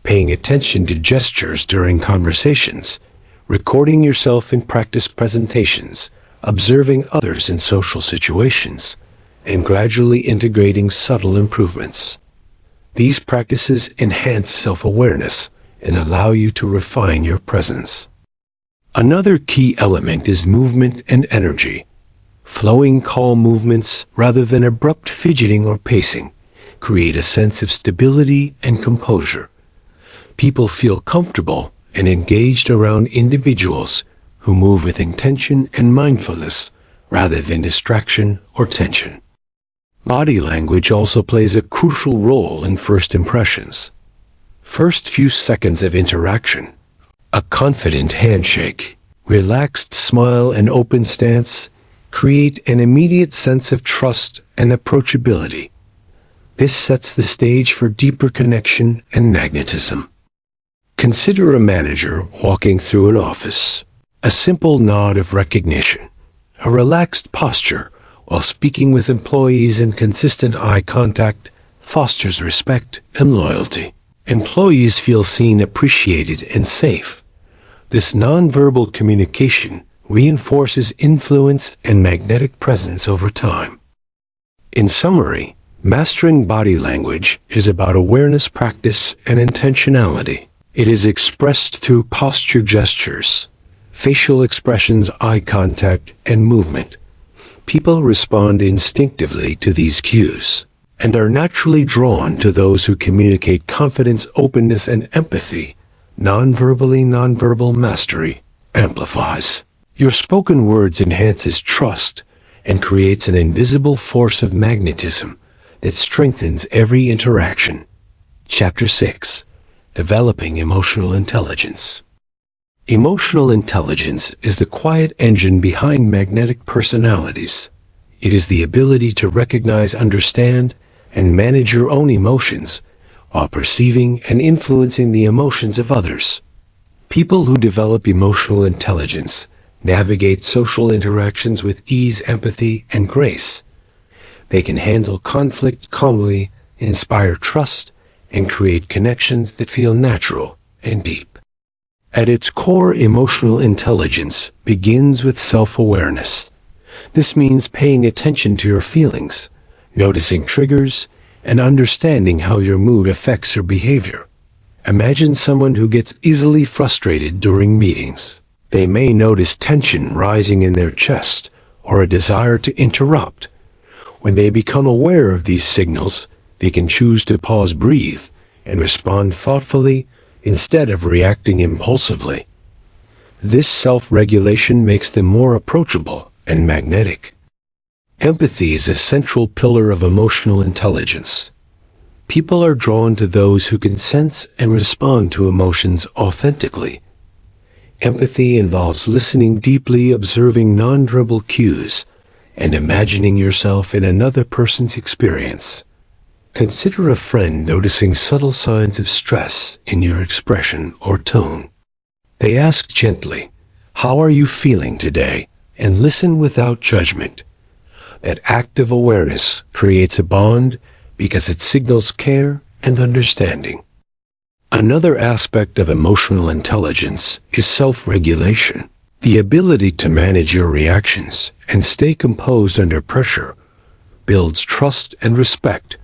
paying attention to gestures during conversations, recording yourself in practice presentations, observing others in social situations, and gradually integrating subtle improvements. These practices enhance self-awareness and allow you to refine your presence. Another key element is movement and energy. Flowing, calm movements, rather than abrupt fidgeting or pacing, create a sense of stability and composure. People feel comfortable and engaged around individuals who move with intention and mindfulness rather than distraction or tension. Body language also plays a crucial role in first impressions. First few seconds of interaction, a confident handshake, relaxed smile, and open stance create an immediate sense of trust and approachability. This sets the stage for deeper connection and magnetism. Consider a manager walking through an office. A simple nod of recognition, a relaxed posture while speaking with employees, and consistent eye contact fosters respect and loyalty. Employees feel seen, appreciated, and safe. This nonverbal communication reinforces influence and magnetic presence over time. In summary, mastering body language is about awareness, practice, and intentionality. It is expressed through posture, gestures, facial expressions, eye contact, and movement. People respond instinctively to these cues and are naturally drawn to those who communicate confidence, openness, and empathy. Nonverbal mastery amplifies. Your spoken words enhances trust and creates an invisible force of magnetism that strengthens every interaction. Chapter 6. Developing emotional intelligence. Emotional intelligence is the quiet engine behind magnetic personalities. It is the ability to recognize, understand, and manage your own emotions while perceiving and influencing the emotions of others. People who develop emotional intelligence navigate social interactions with ease, empathy, and grace. They can handle conflict calmly, inspire trust, and create connections that feel natural and deep. At its core, emotional intelligence begins with self-awareness. This means paying attention to your feelings, noticing triggers, and understanding how your mood affects your behavior. Imagine someone who gets easily frustrated during meetings. They may notice tension rising in their chest or a desire to interrupt. When they become aware of these signals, they can choose to pause, breathe, and respond thoughtfully instead of reacting impulsively. This self-regulation makes them more approachable and magnetic. Empathy is a central pillar of emotional intelligence. People are drawn to those who can sense and respond to emotions authentically. Empathy involves listening deeply, observing nonverbal cues, and imagining yourself in another person's experience. Consider a friend noticing subtle signs of stress in your expression or tone. They ask gently, "How are you feeling today?" and listen without judgment. That active awareness creates a bond because it signals care and understanding. Another aspect of emotional intelligence is self-regulation, the ability to manage your reactions and stay composed under pressure builds trust and respect.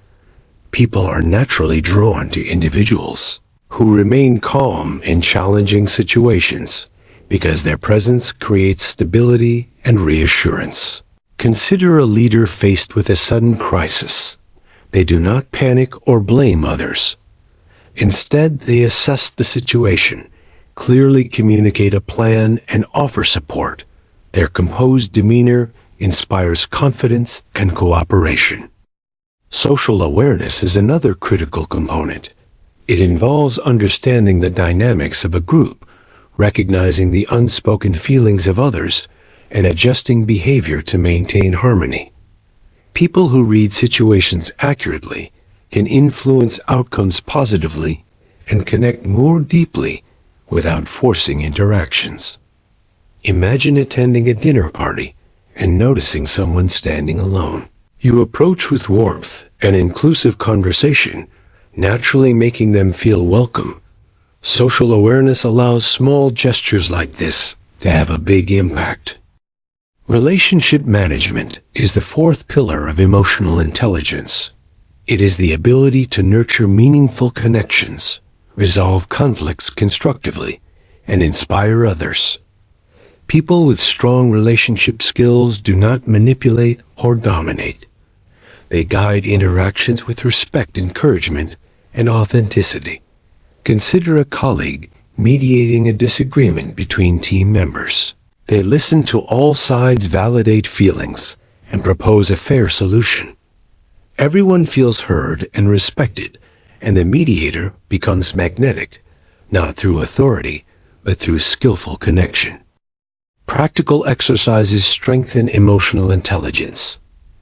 People are naturally drawn to individuals who remain calm in challenging situations because their presence creates stability and reassurance. Consider a leader faced with a sudden crisis. They do not panic or blame others. Instead, they assess the situation, clearly communicate a plan, and offer support. Their composed demeanor inspires confidence and cooperation. Social awareness is another critical component. It involves understanding the dynamics of a group, recognizing the unspoken feelings of others, and adjusting behavior to maintain harmony. People who read situations accurately can influence outcomes positively and connect more deeply without forcing interactions. Imagine attending a dinner party and noticing someone standing alone. You approach with warmth and inclusive conversation, naturally making them feel welcome. Social awareness allows small gestures like this to have a big impact. Relationship management is the fourth pillar of emotional intelligence. It is the ability to nurture meaningful connections, resolve conflicts constructively, and inspire others. People with strong relationship skills do not manipulate or dominate. They guide interactions with respect, encouragement, and authenticity. Consider a colleague mediating a disagreement between team members. They listen to all sides, validate feelings, and propose a fair solution. Everyone feels heard and respected, and the mediator becomes magnetic, not through authority, but through skillful connection. Practical exercises strengthen emotional intelligence.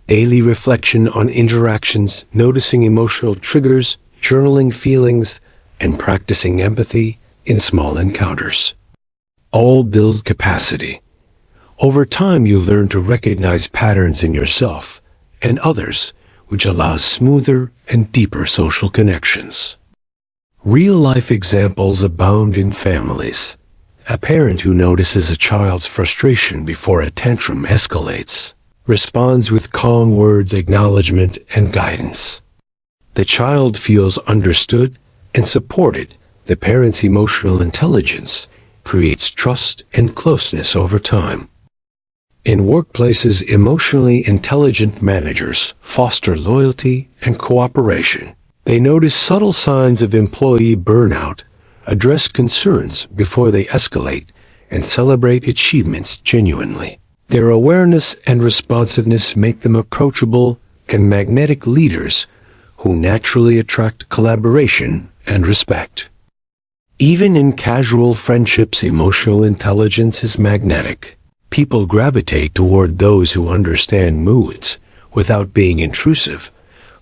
Daily reflection on interactions, noticing emotional triggers, journaling feelings, and practicing empathy in small encounters. All build capacity. Over time, you learn to recognize patterns in yourself and others, which allows smoother and deeper social connections. Real-life examples abound in families. A parent who notices a child's frustration before a tantrum escalates responds with calm words, acknowledgement, and guidance. The child feels understood and supported. The parent's emotional intelligence creates trust and closeness over time. In workplaces, emotionally intelligent managers foster loyalty and cooperation. They notice subtle signs of employee burnout, address concerns before they escalate, and celebrate achievements genuinely. Their awareness and responsiveness make them approachable and magnetic leaders who naturally attract collaboration and respect. Even in casual friendships, emotional intelligence is magnetic. People gravitate toward those who understand moods without being intrusive,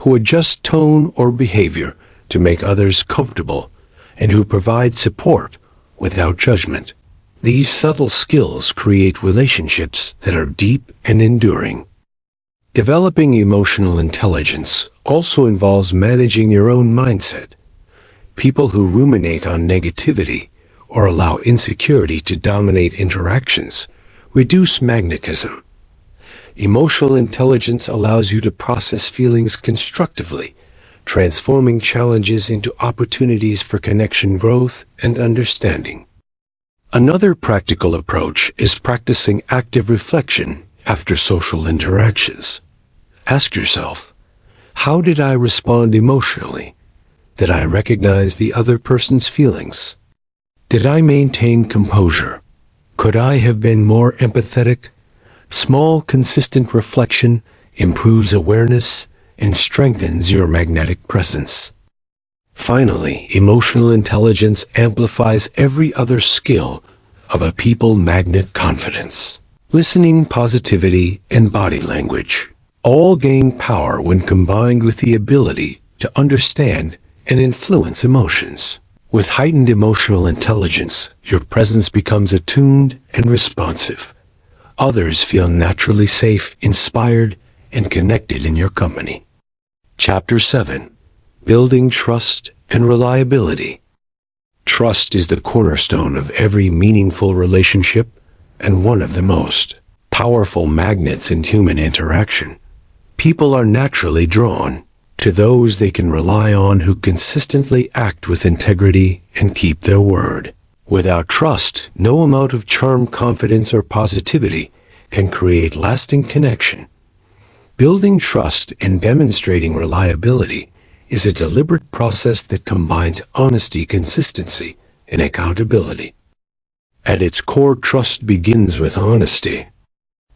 who adjust tone or behavior to make others comfortable, and who provide support without judgment. These subtle skills create relationships that are deep and enduring. Developing emotional intelligence also involves managing your own mindset. People who ruminate on negativity or allow insecurity to dominate interactions reduce magnetism. Emotional intelligence allows you to process feelings constructively, transforming challenges into opportunities for connection, growth, and understanding. Another practical approach is practicing active reflection after social interactions. Ask yourself, how did I respond emotionally? Did I recognize the other person's feelings? Did I maintain composure? Could I have been more empathetic? Small, consistent reflection improves awareness and strengthens your magnetic presence. Finally, emotional intelligence amplifies every other skill of a people magnet: confidence, listening, positivity, and body language. All gain power when combined with the ability to understand and influence emotions. With heightened emotional intelligence, your presence becomes attuned and responsive. Others feel naturally safe, inspired, and connected in your company. Chapter 7. Building Trust and Reliability. Trust is the cornerstone of every meaningful relationship and one of the most powerful magnets in human interaction. People are naturally drawn to those they can rely on, who consistently act with integrity and keep their word. Without trust, no amount of charm, confidence, or positivity can create lasting connection. Building trust and demonstrating reliability is a deliberate process that combines honesty, consistency, and accountability. At its core, trust begins with honesty.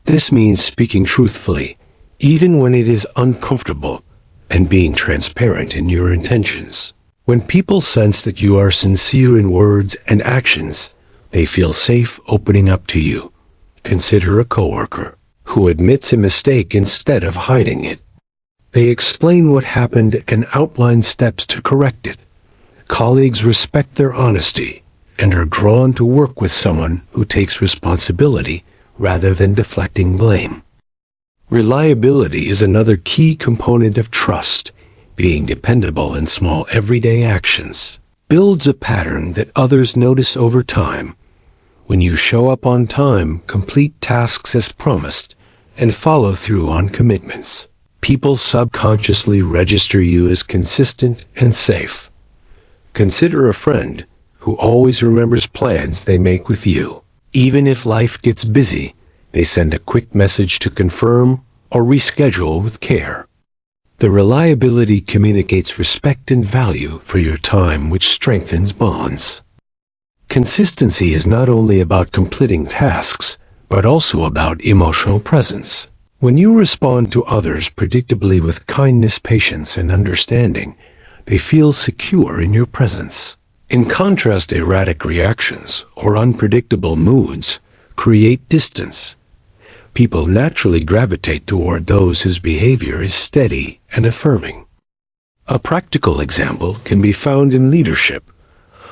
This means speaking truthfully, even when it is uncomfortable, and being transparent in your intentions. When people sense that you are sincere in words and actions, they feel safe opening up to you. Consider a coworker who admits a mistake instead of hiding it. They explain what happened and outline steps to correct it. Colleagues respect their honesty and are drawn to work with someone who takes responsibility rather than deflecting blame. Reliability is another key component of trust. Being dependable in small everyday actions builds a pattern that others notice over time. When you show up on time, complete tasks as promised, and follow through on commitments, people subconsciously register you as consistent and safe. Consider a friend who always remembers plans they make with you. Even if life gets busy, they send a quick message to confirm or reschedule with care. The reliability communicates respect and value for your time, which strengthens bonds. Consistency is not only about completing tasks, but also about emotional presence. When you respond to others predictably with kindness, patience, and understanding, they feel secure in your presence. In contrast, erratic reactions or unpredictable moods create distance. People naturally gravitate toward those whose behavior is steady and affirming. A practical example can be found in leadership.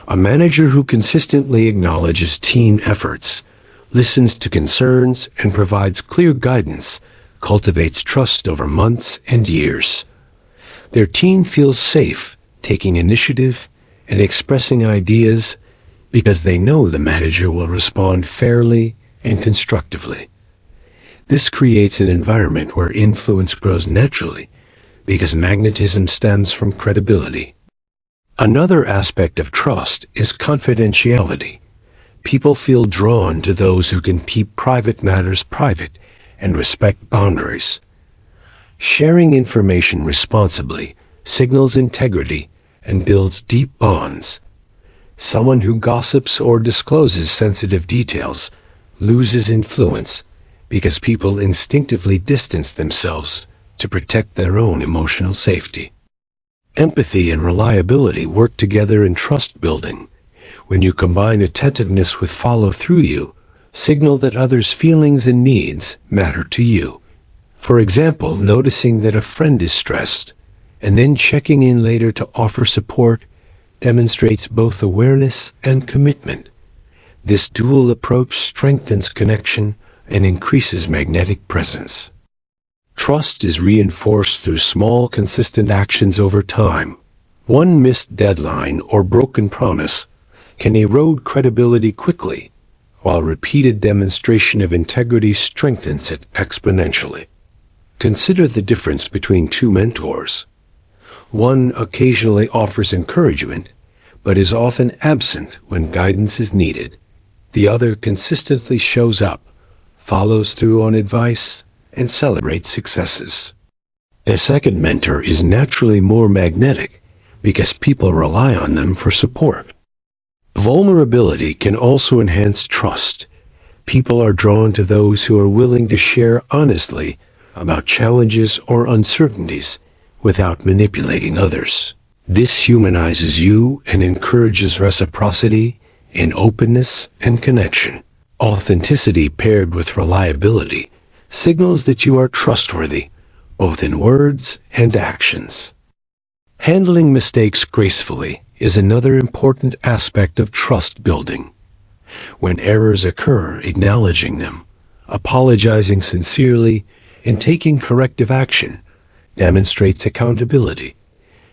A manager who consistently acknowledges team efforts, listens to concerns, and provides clear guidance cultivates trust over months and years. Their team feels safe taking initiative and expressing ideas because they know the manager will respond fairly and constructively. This creates an environment where influence grows naturally because magnetism stems from credibility. Another aspect of trust is confidentiality. People feel drawn to those who can keep private matters private and respect boundaries. Sharing information responsibly signals integrity and builds deep bonds. Someone who gossips or discloses sensitive details loses influence because people instinctively distance themselves to protect their own emotional safety. Empathy and reliability work together in trust building. When you combine attentiveness with follow-through, you signal that others' feelings and needs matter to you. For example, noticing that a friend is stressed and then checking in later to offer support demonstrates both awareness and commitment. This dual approach strengthens connection and increases magnetic presence. Trust is reinforced through small, consistent actions over time. One missed deadline or broken promise can erode credibility quickly, while repeated demonstration of integrity strengthens it exponentially. Consider the difference between two mentors. One occasionally offers encouragement, but is often absent when guidance is needed. The other consistently shows up, follows through on advice, and celebrates successes. A second mentor is naturally more magnetic, because people rely on them for support. Vulnerability can also enhance trust. People are drawn to those who are willing to share honestly about challenges or uncertainties without manipulating others. This humanizes you and encourages reciprocity in openness and connection. Authenticity paired with reliability signals that you are trustworthy, both in words and actions. Handling mistakes gracefully is another important aspect of trust building. When errors occur, acknowledging them, apologizing sincerely, and taking corrective action demonstrates accountability.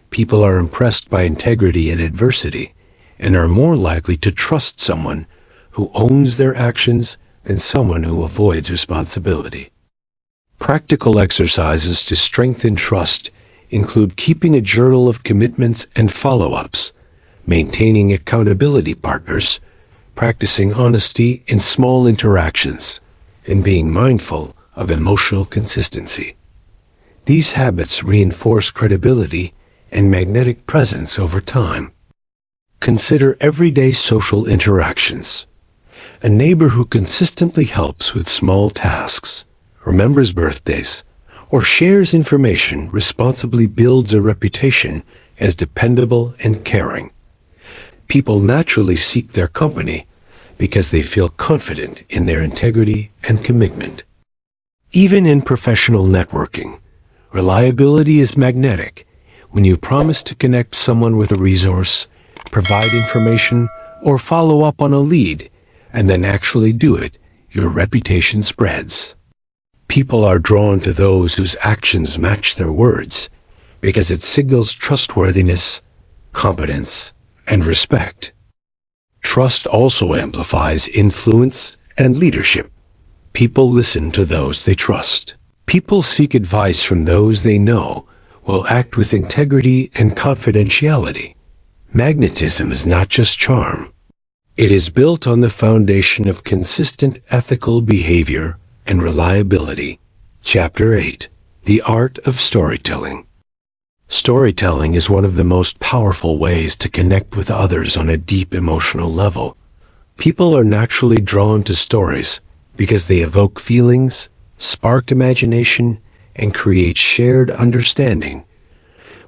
People are impressed by integrity in adversity and are more likely to trust someone who owns their actions than someone who avoids responsibility. Practical exercises to strengthen trust include keeping a journal of commitments and follow-ups, maintaining accountability partners, practicing honesty in small interactions, and being mindful of emotional consistency. These habits reinforce credibility and magnetic presence over time. Consider everyday social interactions. A neighbor who consistently helps with small tasks, remembers birthdays, or shares information responsibly builds a reputation as dependable and caring. People naturally seek their company because they feel confident in their integrity and commitment. Even in professional networking, reliability is magnetic. When you promise to connect someone with a resource, provide information, or follow up on a lead, and then actually do it, your reputation spreads. People are drawn to those whose actions match their words because it signals trustworthiness, competence, and respect. Trust also amplifies influence and leadership. People listen to those they trust. People seek advice from those they know will act with integrity and confidentiality. Magnetism is not just charm. It is built on the foundation of consistent ethical behavior and reliability. Chapter 8. The Art of Storytelling. Storytelling is one of the most powerful ways to connect with others on a deep emotional level. People are naturally drawn to stories because they evoke feelings, spark imagination, and create shared understanding.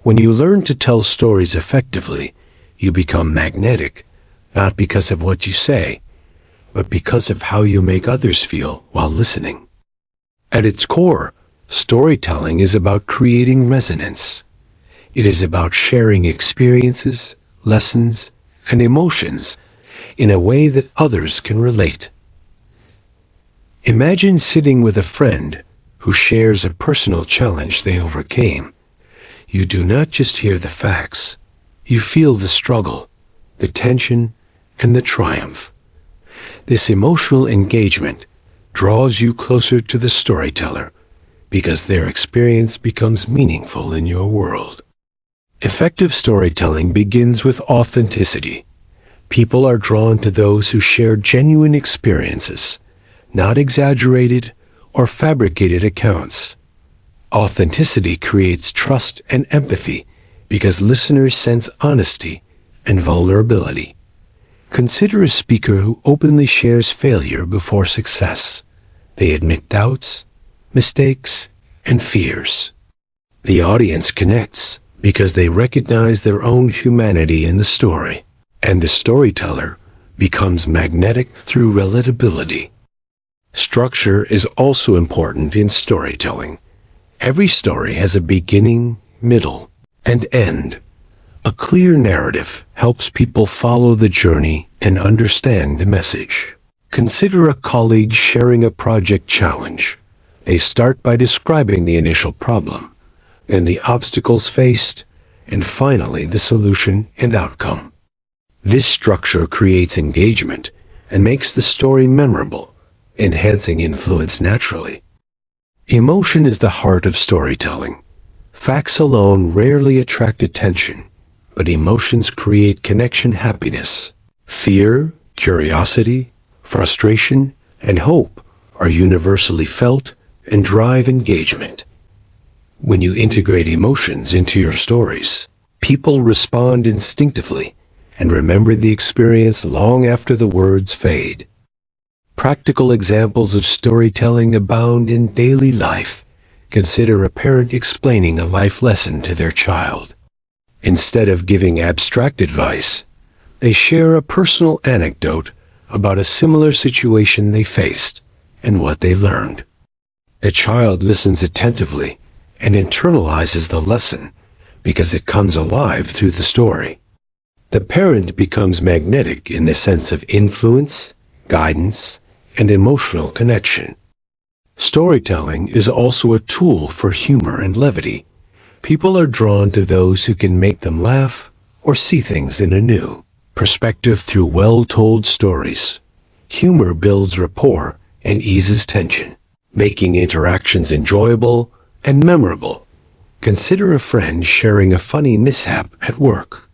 When you learn to tell stories effectively, you become magnetic, not because of what you say, but because of how you make others feel while listening. At its core, storytelling is about creating resonance. It is about sharing experiences, lessons, and emotions in a way that others can relate. Imagine sitting with a friend who shares a personal challenge they overcame. You do not just hear the facts, you feel the struggle, the tension, and the triumph. This emotional engagement draws you closer to the storyteller because their experience becomes meaningful in your world. Effective storytelling begins with authenticity. People are drawn to those who share genuine experiences, not exaggerated or fabricated accounts. Authenticity creates trust and empathy because listeners sense honesty and vulnerability. Consider a speaker who openly shares failure before success. They admit doubts, mistakes, and fears. The audience connects because they recognize their own humanity in the story, and the storyteller becomes magnetic through relatability. Structure is also important in storytelling. Every story has a beginning, middle, and end. A clear narrative helps people follow the journey and understand the message. Consider a colleague sharing a project challenge. They start by describing the initial problem, then the obstacles faced, and finally the solution and outcome. This structure creates engagement and makes the story memorable, enhancing influence naturally. Emotion is the heart of storytelling. Facts alone rarely attract attention, but emotions create connection, happiness. Fear, curiosity, frustration, and hope are universally felt and drive engagement. When you integrate emotions into your stories, People respond instinctively and remember the experience long after the words fade. Practical examples of storytelling abound in daily life. Consider a parent explaining a life lesson to their child. Instead of giving abstract advice, they share a personal anecdote about a similar situation they faced and what they learned. The child listens attentively and internalizes the lesson because it comes alive through the story. The parent becomes magnetic in the sense of influence, guidance, and emotional connection. Storytelling is also a tool for humor and levity. People are drawn to those who can make them laugh or see things in a new perspective through well-told stories. Humor builds rapport and eases tension, making interactions enjoyable and memorable. Consider a friend sharing a funny mishap at work.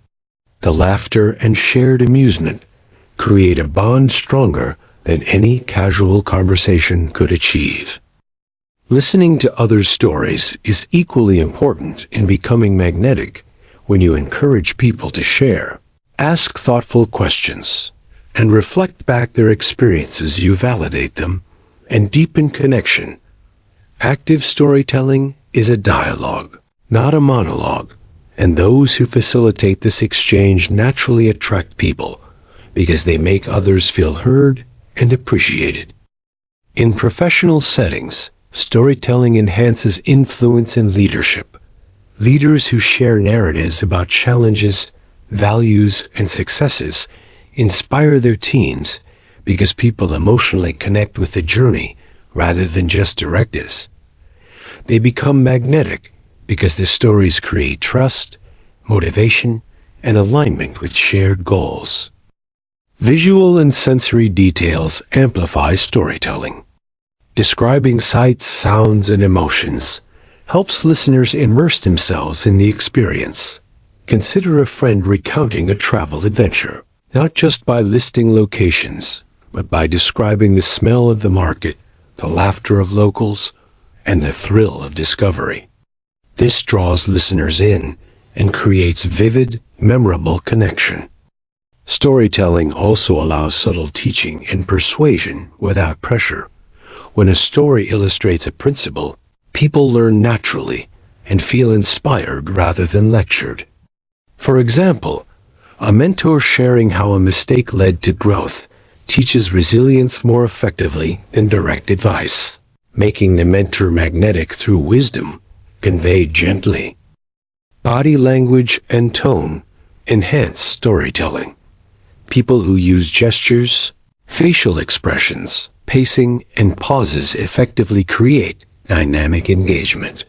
The laughter and shared amusement create a bond stronger than any casual conversation could achieve. Listening to others' stories is equally important in becoming magnetic when you encourage people to share. Ask thoughtful questions and reflect back their experiences. You validate them and deepen connection. Active storytelling is a dialogue, not a monologue, and those who facilitate this exchange naturally attract people because they make others feel heard and appreciated. In professional settings, storytelling enhances influence and leadership. Leaders who share narratives about challenges, values, and successes inspire their teams because people emotionally connect with the journey rather than just directives. They become magnetic because the stories create trust, motivation, and alignment with shared goals. Visual and sensory details amplify storytelling. Describing sights, sounds, and emotions helps listeners immerse themselves in the experience. Consider a friend recounting a travel adventure, not just by listing locations, but by describing the smell of the market, the laughter of locals, and the thrill of discovery. This draws listeners in and creates vivid, memorable connection. Storytelling also allows subtle teaching and persuasion without pressure. When a story illustrates a principle, people learn naturally and feel inspired rather than lectured. For example, a mentor sharing how a mistake led to growth teaches resilience more effectively than direct advice, making the mentor magnetic through wisdom conveyed gently. Body language and tone enhance storytelling. People who use gestures, facial expressions, pacing, and pauses effectively create dynamic engagement.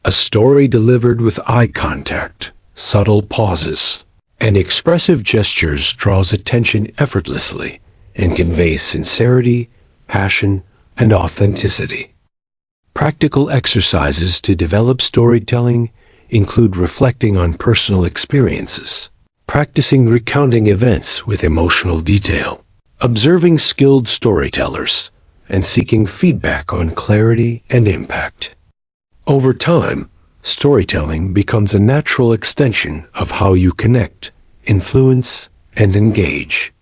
A story delivered with eye contact, subtle pauses, and expressive gestures draws attention effortlessly and conveys sincerity, passion, and authenticity. Practical exercises to develop storytelling include reflecting on personal experiences, practicing recounting events with emotional detail, observing skilled storytellers, and seeking feedback on clarity and impact. Over time, storytelling becomes a natural extension of how you connect, influence, and engage.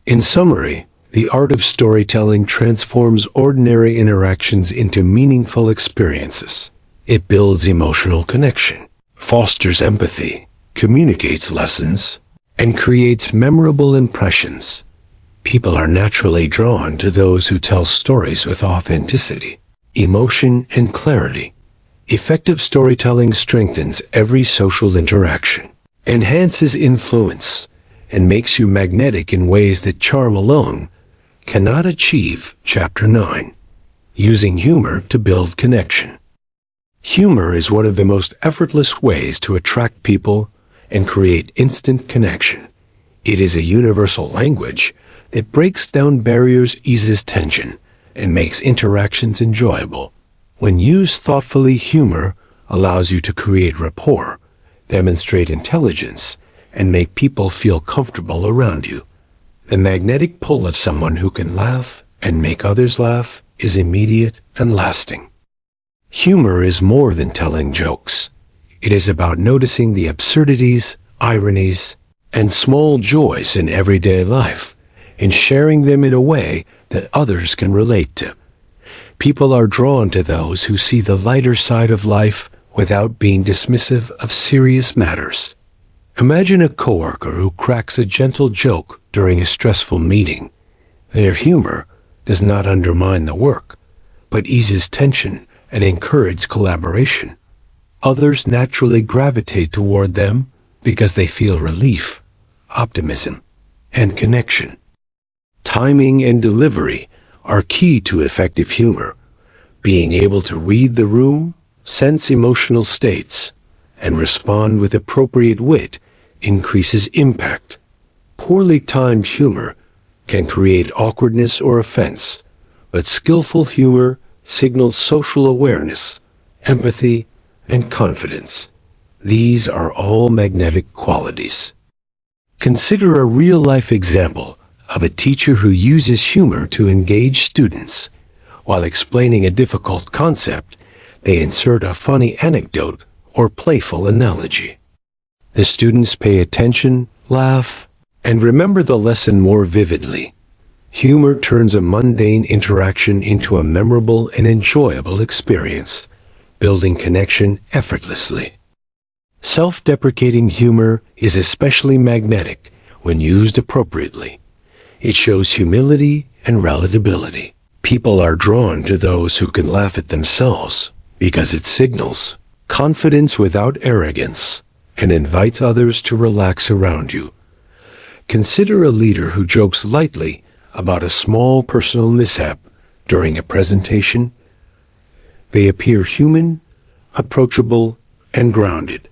In summary, the art of storytelling transforms ordinary interactions into meaningful experiences. It builds emotional connection, fosters empathy, communicates lessons, and creates memorable impressions. People are naturally drawn to those who tell stories with authenticity, emotion, and clarity. Effective storytelling strengthens every social interaction, enhances influence, and makes you magnetic in ways that charm alone cannot achieve. Chapter 9. Using humor to build connection. Humor is one of the most effortless ways to attract people and create instant connection. It is a universal language that breaks down barriers, eases tension, and makes interactions enjoyable. When used thoughtfully, humor allows you to create rapport, demonstrate intelligence, and make people feel comfortable around you. The magnetic pull of someone who can laugh and make others laugh is immediate and lasting. Humor is more than telling jokes. It is about noticing the absurdities, ironies, and small joys in everyday life, and sharing them in a way that others can relate to. People are drawn to those who see the lighter side of life without being dismissive of serious matters. Imagine a coworker who cracks a gentle joke during a stressful meeting. Their humor does not undermine the work, but eases tension and encourages collaboration. Others naturally gravitate toward them because they feel relief, optimism, and connection. Timing and delivery are key to effective humor. Being able to read the room, sense emotional states, and respond with appropriate wit increases impact. Poorly timed humor can create awkwardness or offense, but skillful humor signals social awareness, empathy, and confidence. These are all magnetic qualities. Consider a real-life example of a teacher who uses humor to engage students. While explaining a difficult concept, they insert a funny anecdote or playful analogy. The students pay attention, laugh, and remember the lesson more vividly. Humor turns a mundane interaction into a memorable and enjoyable experience, building connection effortlessly. Self-deprecating humor is especially magnetic when used appropriately. It shows humility and relatability. People are drawn to those who can laugh at themselves because it signals confidence without arrogance and invites others to relax around you. Consider a leader who jokes lightly about a small personal mishap during a presentation. They appear human, approachable, and grounded,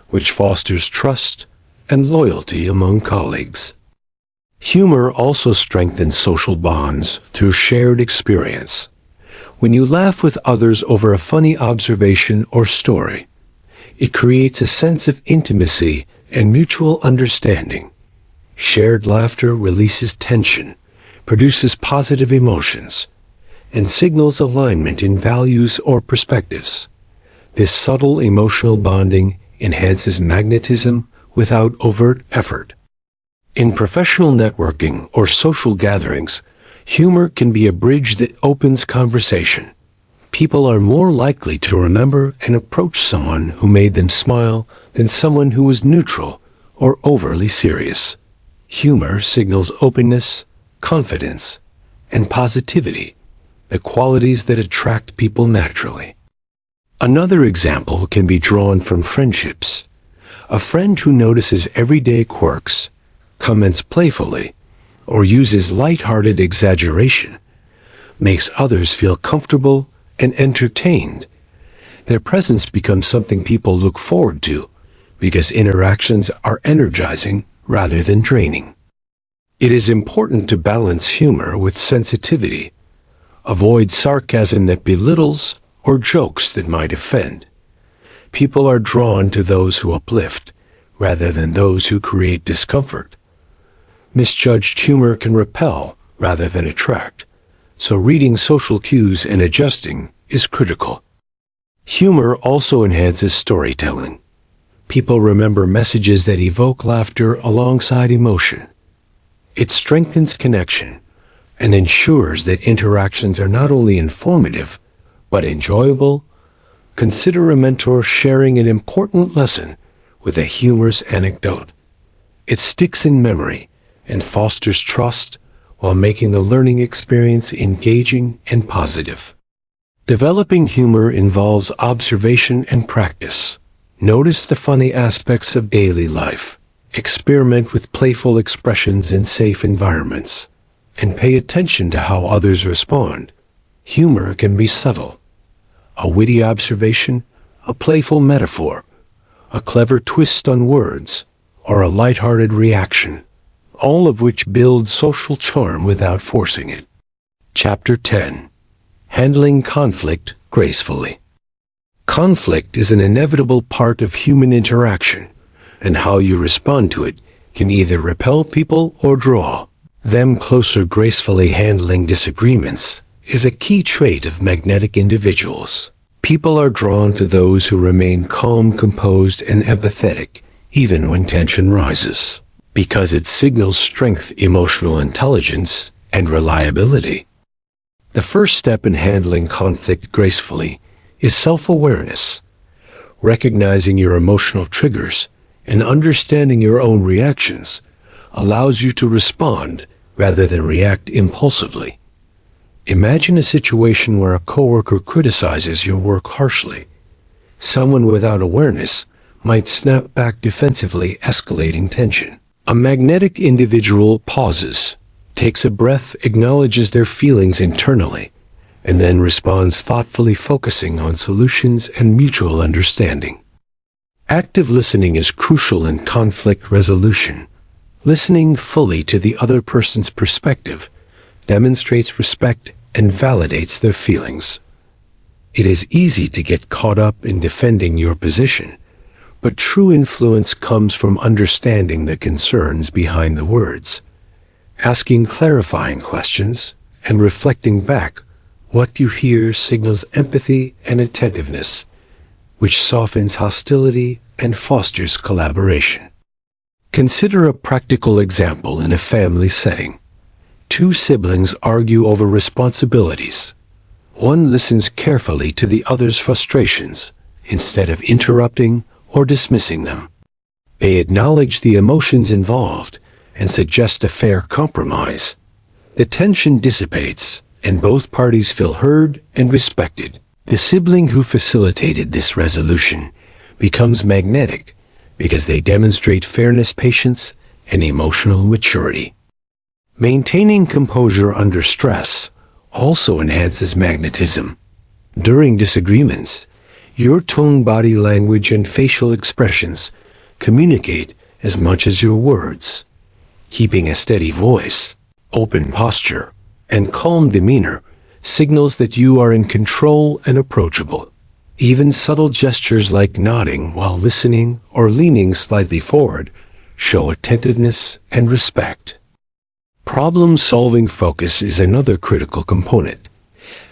which fosters trust and loyalty among colleagues. Humor also strengthens social bonds through shared experience. When you laugh with others over a funny observation or story, it creates a sense of intimacy and mutual understanding. Shared laughter releases tension, produces positive emotions, and signals alignment in values or perspectives. This subtle emotional bonding enhances magnetism without overt effort. In professional networking or social gatherings, humor can be a bridge that opens conversation. People are more likely to remember and approach someone who made them smile than someone who was neutral or overly serious. Humor signals openness, confidence, and positivity, the qualities that attract people naturally. Another example can be drawn from friendships. A friend who notices everyday quirks, comments playfully, or uses light-hearted exaggeration makes others feel comfortable and entertained. Their presence becomes something people look forward to because interactions are energizing rather than draining. It is important to balance humor with sensitivity. Avoid sarcasm that belittles or jokes that might offend. People are drawn to those who uplift rather than those who create discomfort. Misjudged humor can repel rather than attract, so reading social cues and adjusting is critical. Humor also enhances storytelling. People remember messages that evoke laughter alongside emotion. It strengthens connection and ensures that interactions are not only informative, but enjoyable. Consider a mentor sharing an important lesson with a humorous anecdote. It sticks in memory and fosters trust while making the learning experience engaging and positive. Developing humor involves observation and practice. Notice the funny aspects of daily life. Experiment with playful expressions in safe environments, and pay attention to how others respond. Humor can be subtle. A witty observation, a playful metaphor, a clever twist on words, or a lighthearted reaction, all of which build social charm without forcing it. Chapter 10. Handling conflict gracefully. Conflict is an inevitable part of human interaction, and how you respond to it can either repel people or draw them closer. Gracefully handling disagreements is a key trait of magnetic individuals. People are drawn to those who remain calm, composed, and empathetic, even when tension rises, because it signals strength, emotional intelligence, and reliability. The first step in handling conflict gracefully is self-awareness. Recognizing your emotional triggers and understanding your own reactions allows you to respond rather than react impulsively. Imagine a situation where a coworker criticizes your work harshly. Someone without awareness might snap back defensively, escalating tension. A magnetic individual pauses, takes a breath, acknowledges their feelings internally, and then responds thoughtfully, focusing on solutions and mutual understanding. Active listening is crucial in conflict resolution. Listening fully to the other person's perspective demonstrates respect and validates their feelings. It is easy to get caught up in defending your position, but true influence comes from understanding the concerns behind the words, asking clarifying questions, and reflecting back. What you hear signals empathy and attentiveness, which softens hostility and fosters collaboration. Consider a practical example in a family setting. Two siblings argue over responsibilities. One listens carefully to the other's frustrations instead of interrupting or dismissing them. They acknowledge the emotions involved and suggest a fair compromise. The tension dissipates, and both parties feel heard and respected. The sibling who facilitated this resolution becomes magnetic because they demonstrate fairness, patience, and emotional maturity. Maintaining composure under stress also enhances magnetism. During disagreements, your tone, body language, and facial expressions communicate as much as your words. Keeping a steady voice, open posture, and calm demeanor signals that you are in control and approachable. Even subtle gestures like nodding while listening or leaning slightly forward show attentiveness and respect. Problem-solving focus is another critical component.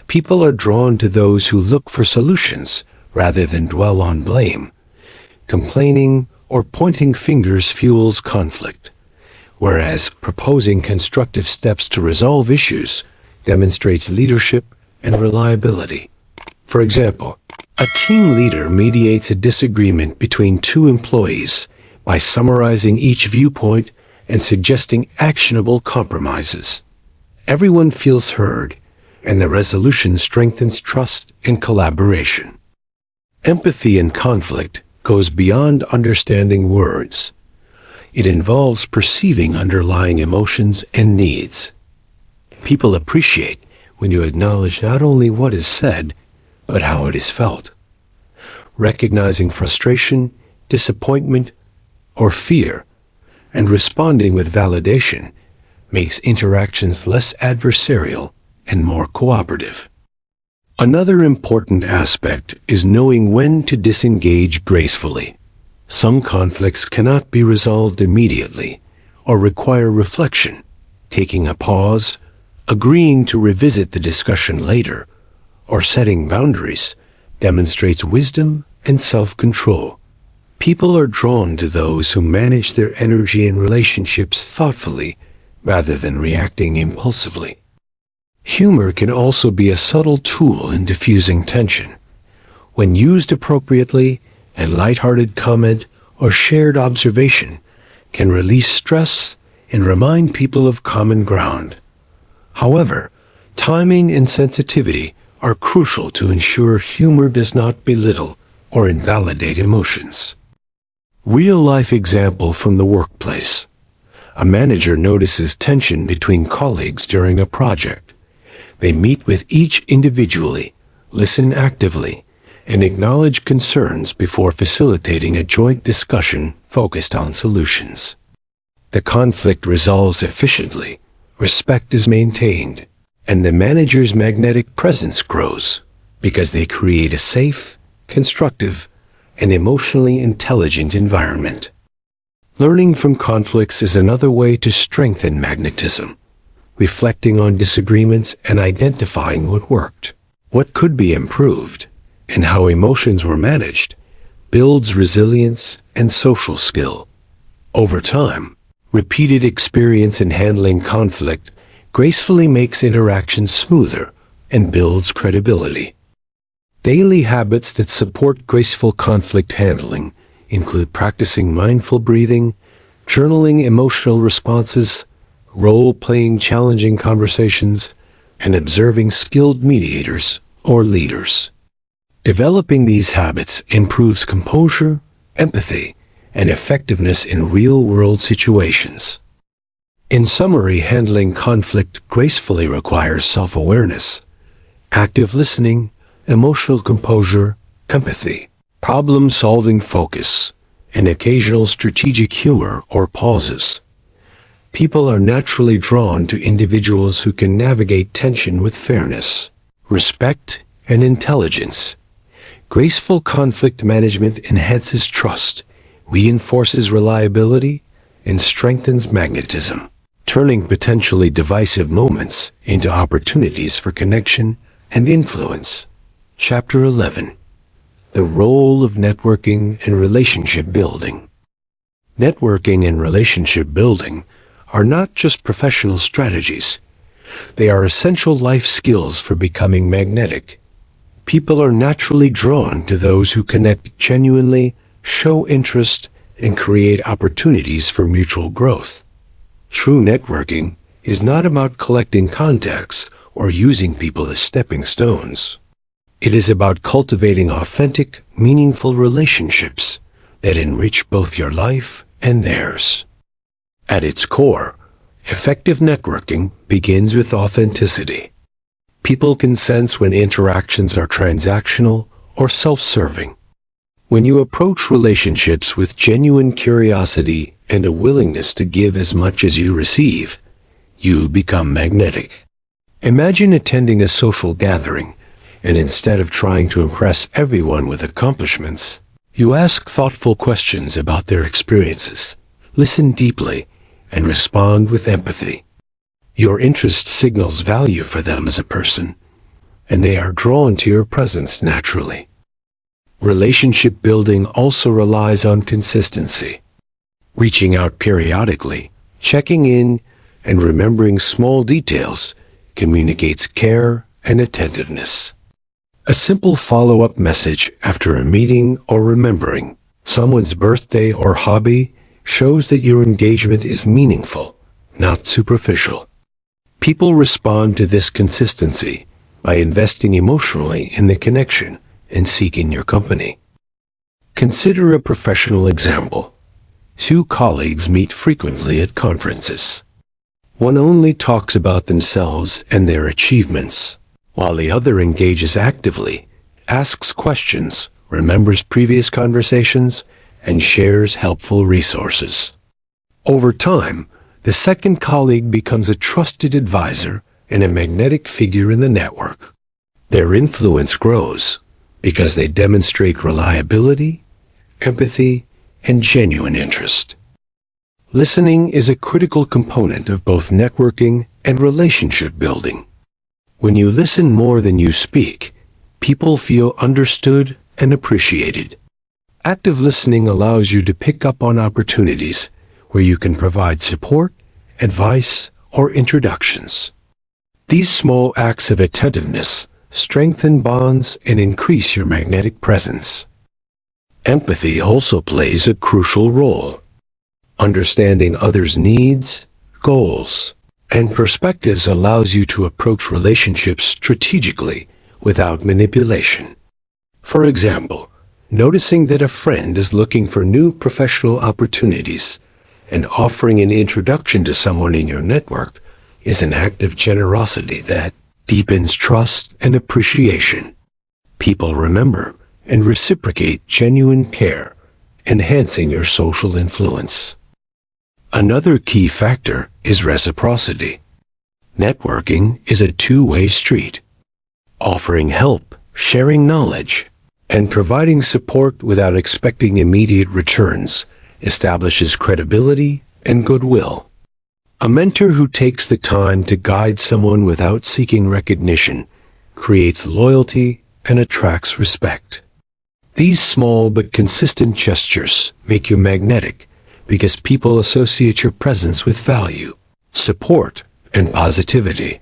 People are drawn to those who look for solutions rather than dwell on blame. Complaining or pointing fingers fuels conflict, whereas proposing constructive steps to resolve issues demonstrates leadership and reliability. For example, a team leader mediates a disagreement between two employees by summarizing each viewpoint and suggesting actionable compromises. Everyone feels heard, and the resolution strengthens trust and collaboration. Empathy in conflict goes beyond understanding words. It involves perceiving underlying emotions and needs. People appreciate when you acknowledge not only what is said, but how it is felt. Recognizing frustration, disappointment, or fear, and responding with validation makes interactions less adversarial and more cooperative. Another important aspect is knowing when to disengage gracefully. Some conflicts cannot be resolved immediately or require reflection. Taking a pause, agreeing to revisit the discussion later, or setting boundaries demonstrates wisdom and self-control. People are drawn to those who manage their energy and relationships thoughtfully rather than reacting impulsively. Humor can also be a subtle tool in diffusing tension. When used appropriately, a lighthearted comment or shared observation can release stress and remind people of common ground. However, timing and sensitivity are crucial to ensure humor does not belittle or invalidate emotions. Real-life example from the workplace. A manager notices tension between colleagues during a project. They meet with each individually, listen actively, and acknowledge concerns before facilitating a joint discussion focused on solutions. The conflict resolves efficiently, respect is maintained, and the manager's magnetic presence grows because they create a safe, constructive, and emotionally intelligent environment. Learning from conflicts is another way to strengthen magnetism. Reflecting on disagreements and identifying what worked, what could be improved, and how emotions were managed, builds resilience and social skill. Over time, repeated experience in handling conflict gracefully makes interactions smoother and builds credibility. Daily habits that support graceful conflict handling include practicing mindful breathing, journaling emotional responses, role-playing challenging conversations, and observing skilled mediators or leaders. Developing these habits improves composure, empathy, and effectiveness in real-world situations. In summary, handling conflict gracefully requires self-awareness, active listening, emotional composure, empathy, problem-solving focus, and occasional strategic humor or pauses. People are naturally drawn to individuals who can navigate tension with fairness, respect, and intelligence. Graceful conflict management enhances trust, reinforces reliability, and strengthens magnetism, turning potentially divisive moments into opportunities for connection and influence. Chapter 11. The Role of Networking and Relationship Building. Networking and relationship building are not just professional strategies. They are essential life skills for becoming magnetic. People are naturally drawn to those who connect genuinely, show interest, and create opportunities for mutual growth. True networking is not about collecting contacts or using people as stepping stones. It is about cultivating authentic, meaningful relationships that enrich both your life and theirs. At its core, effective networking begins with authenticity. People can sense when interactions are transactional or self-serving. When you approach relationships with genuine curiosity and a willingness to give as much as you receive, you become magnetic. Imagine attending a social gathering, and instead of trying to impress everyone with accomplishments, you ask thoughtful questions about their experiences, listen deeply, and respond with empathy. Your interest signals value for them as a person, and they are drawn to your presence naturally. Relationship building also relies on consistency. Reaching out periodically, checking in, and remembering small details communicates care and attentiveness. A simple follow-up message after a meeting or remembering someone's birthday or hobby shows that your engagement is meaningful, not superficial. People respond to this consistency by investing emotionally in the connection and seeking your company. Consider a professional example. Two colleagues meet frequently at conferences. One only talks about themselves and their achievements, while the other engages actively, asks questions, remembers previous conversations, and shares helpful resources. Over time, the second colleague becomes a trusted advisor and a magnetic figure in the network. Their influence grows because they demonstrate reliability, empathy, and genuine interest. Listening is a critical component of both networking and relationship building. When you listen more than you speak, people feel understood and appreciated. Active listening allows you to pick up on opportunities where you can provide support, advice, or introductions. These small acts of attentiveness strengthen bonds and increase your magnetic presence. Empathy also plays a crucial role. Understanding others' needs, goals, and perspectives allows you to approach relationships strategically without manipulation. For example, noticing that a friend is looking for new professional opportunities and offering an introduction to someone in your network is an act of generosity that deepens trust and appreciation. People remember and reciprocate genuine care, enhancing your social influence. Another key factor is reciprocity. Networking is a two-way street. Offering help, sharing knowledge, and providing support without expecting immediate returns establishes credibility and goodwill. A mentor who takes the time to guide someone without seeking recognition creates loyalty and attracts respect. These small but consistent gestures make you magnetic because people associate your presence with value, support, and positivity.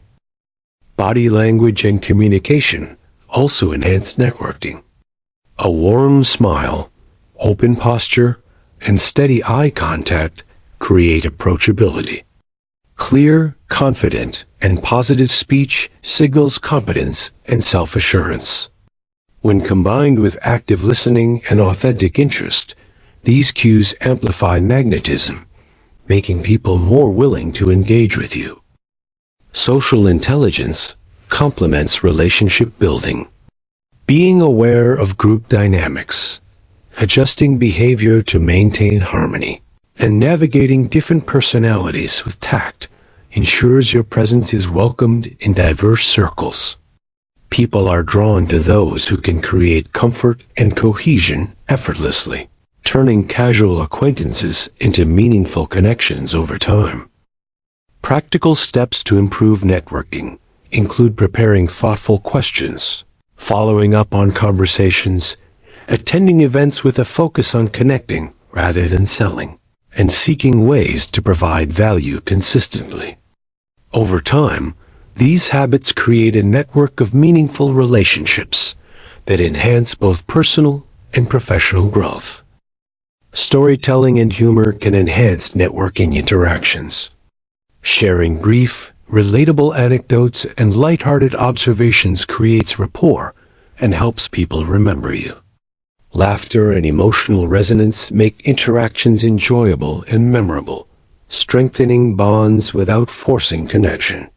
Body language and communication also enhance networking. A warm smile, open posture, and steady eye contact create approachability. Clear, confident, and positive speech signals competence and self-assurance. When combined with active listening and authentic interest, these cues amplify magnetism, making people more willing to engage with you. Social intelligence complements relationship building. Being aware of group dynamics, adjusting behavior to maintain harmony, and navigating different personalities with tact ensures your presence is welcomed in diverse circles. People are drawn to those who can create comfort and cohesion effortlessly, turning casual acquaintances into meaningful connections over time. Practical steps to improve networking include preparing thoughtful questions, following up on conversations, attending events with a focus on connecting rather than selling, and seeking ways to provide value consistently. Over time, these habits create a network of meaningful relationships that enhance both personal and professional growth. Storytelling and humor can enhance networking interactions. Sharing brief, relatable anecdotes and lighthearted observations creates rapport and helps people remember you. Laughter and emotional resonance make interactions enjoyable and memorable, strengthening bonds without forcing connection.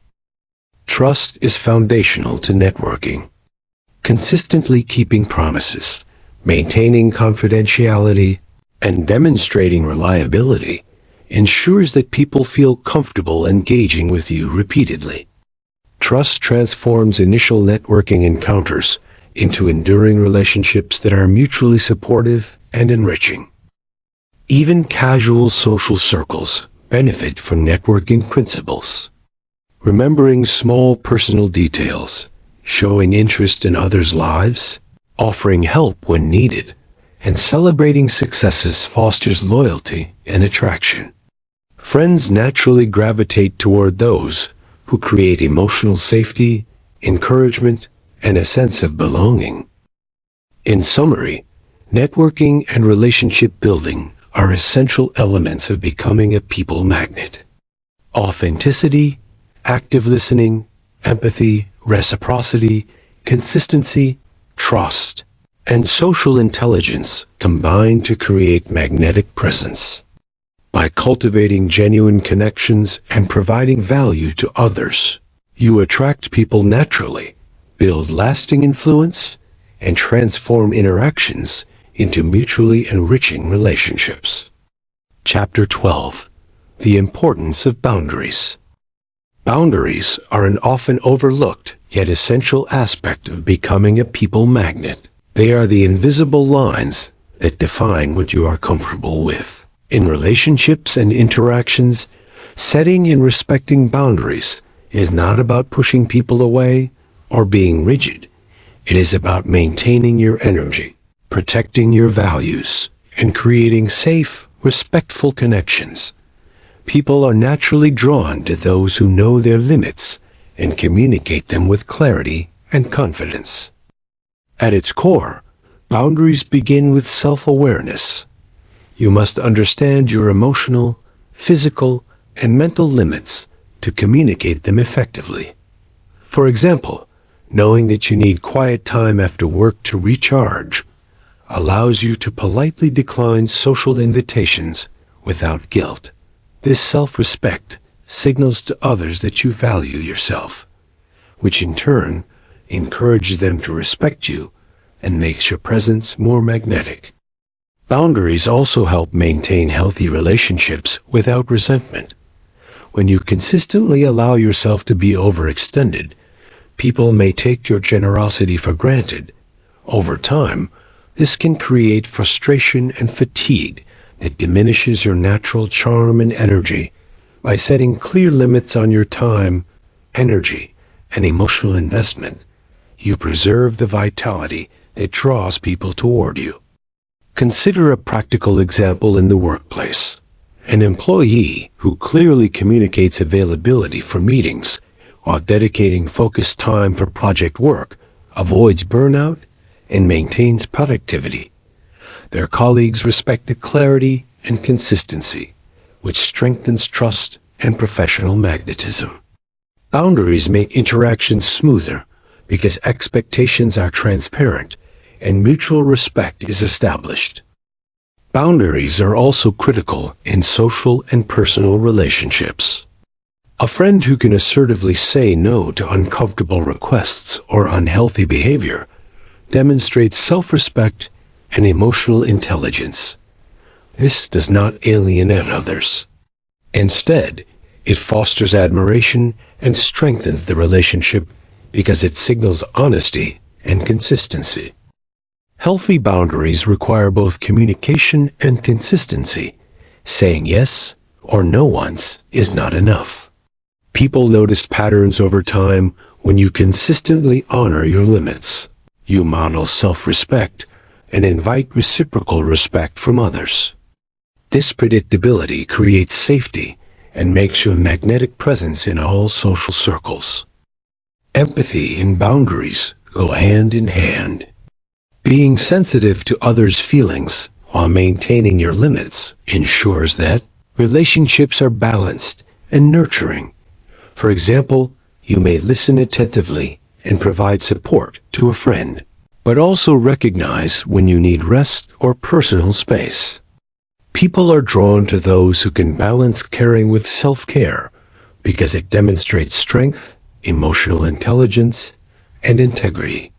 Trust is foundational to networking. Consistently keeping promises, maintaining confidentiality, and demonstrating reliability ensures that people feel comfortable engaging with you repeatedly. Trust transforms initial networking encounters into enduring relationships that are mutually supportive and enriching. Even casual social circles benefit from networking principles. Remembering small personal details, showing interest in others' lives, offering help when needed, and celebrating successes fosters loyalty and attraction. Friends naturally gravitate toward those who create emotional safety, encouragement, and a sense of belonging. In summary, networking and relationship building are essential elements of becoming a people magnet. Authenticity, active listening, empathy, reciprocity, consistency, trust, and social intelligence combine to create magnetic presence. By cultivating genuine connections and providing value to others, you attract people naturally, build lasting influence, and transform interactions into mutually enriching relationships. Chapter 12. The Importance of Boundaries. Boundaries are an often overlooked yet essential aspect of becoming a people magnet. They are the invisible lines that define what you are comfortable with. In relationships and interactions, setting and respecting boundaries is not about pushing people away or being rigid. It is about maintaining your energy, protecting your values, and creating safe, respectful connections. People are naturally drawn to those who know their limits and communicate them with clarity and confidence. At its core, boundaries begin with self-awareness. You must understand your emotional, physical, and mental limits to communicate them effectively. For example, knowing that you need quiet time after work to recharge allows you to politely decline social invitations without guilt. This self-respect signals to others that you value yourself, which in turn encourages them to respect you and makes your presence more magnetic. Boundaries also help maintain healthy relationships without resentment. When you consistently allow yourself to be overextended, people may take your generosity for granted. Over time, this can create frustration and fatigue that diminishes your natural charm and energy. By setting clear limits on your time, energy, and emotional investment, you preserve the vitality that draws people toward you. Consider a practical example in the workplace. An employee who clearly communicates availability for meetings while dedicating focused time for project work avoids burnout and maintains productivity. Their colleagues respect the clarity and consistency, which strengthens trust and professional magnetism. Boundaries make interactions smoother because expectations are transparent and mutual respect is established. Boundaries are also critical in social and personal relationships. A friend who can assertively say no to uncomfortable requests or unhealthy behavior demonstrates self-respect and emotional intelligence. This does not alienate others. Instead, it fosters admiration and strengthens the relationship because it signals honesty and consistency. Healthy boundaries require both communication and consistency. Saying yes or no once is not enough. People notice patterns over time when you consistently honor your limits. You model self-respect and invite reciprocal respect from others. This predictability creates safety and makes you a magnetic presence in all social circles. Empathy and boundaries go hand in hand. Being sensitive to others' feelings while maintaining your limits ensures that relationships are balanced and nurturing. For example, you may listen attentively and provide support to a friend, but also recognize when you need rest or personal space. People are drawn to those who can balance caring with self-care because it demonstrates strength, emotional intelligence, and integrity.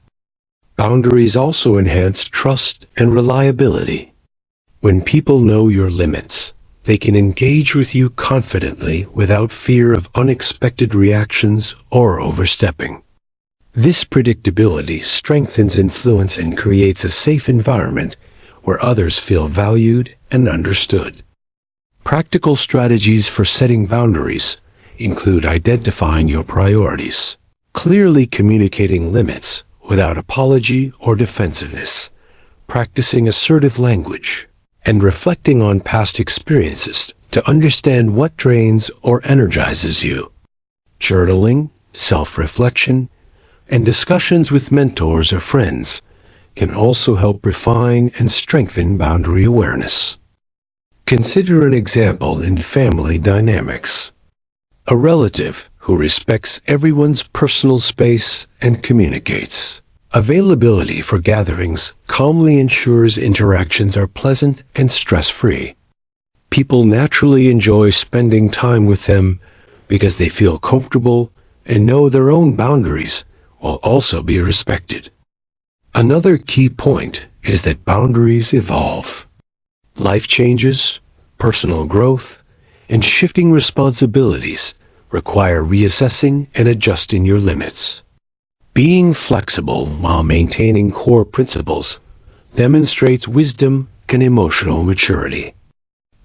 Boundaries also enhance trust and reliability. When people know your limits, they can engage with you confidently without fear of unexpected reactions or overstepping. This predictability strengthens influence and creates a safe environment where others feel valued and understood. Practical strategies for setting boundaries include identifying your priorities, clearly communicating limits without apology or defensiveness, practicing assertive language, and reflecting on past experiences to understand what drains or energizes you. Journaling, self-reflection, and discussions with mentors or friends can also help refine and strengthen boundary awareness. Consider an example in family dynamics. A relative who respects everyone's personal space and communicates. Availability for gatherings calmly ensures interactions are pleasant and stress-free. People naturally enjoy spending time with them because they feel comfortable and know their own boundaries will also be respected. Another key point is that boundaries evolve. Life changes, personal growth, and shifting responsibilities require reassessing and adjusting your limits. Being flexible while maintaining core principles demonstrates wisdom and emotional maturity.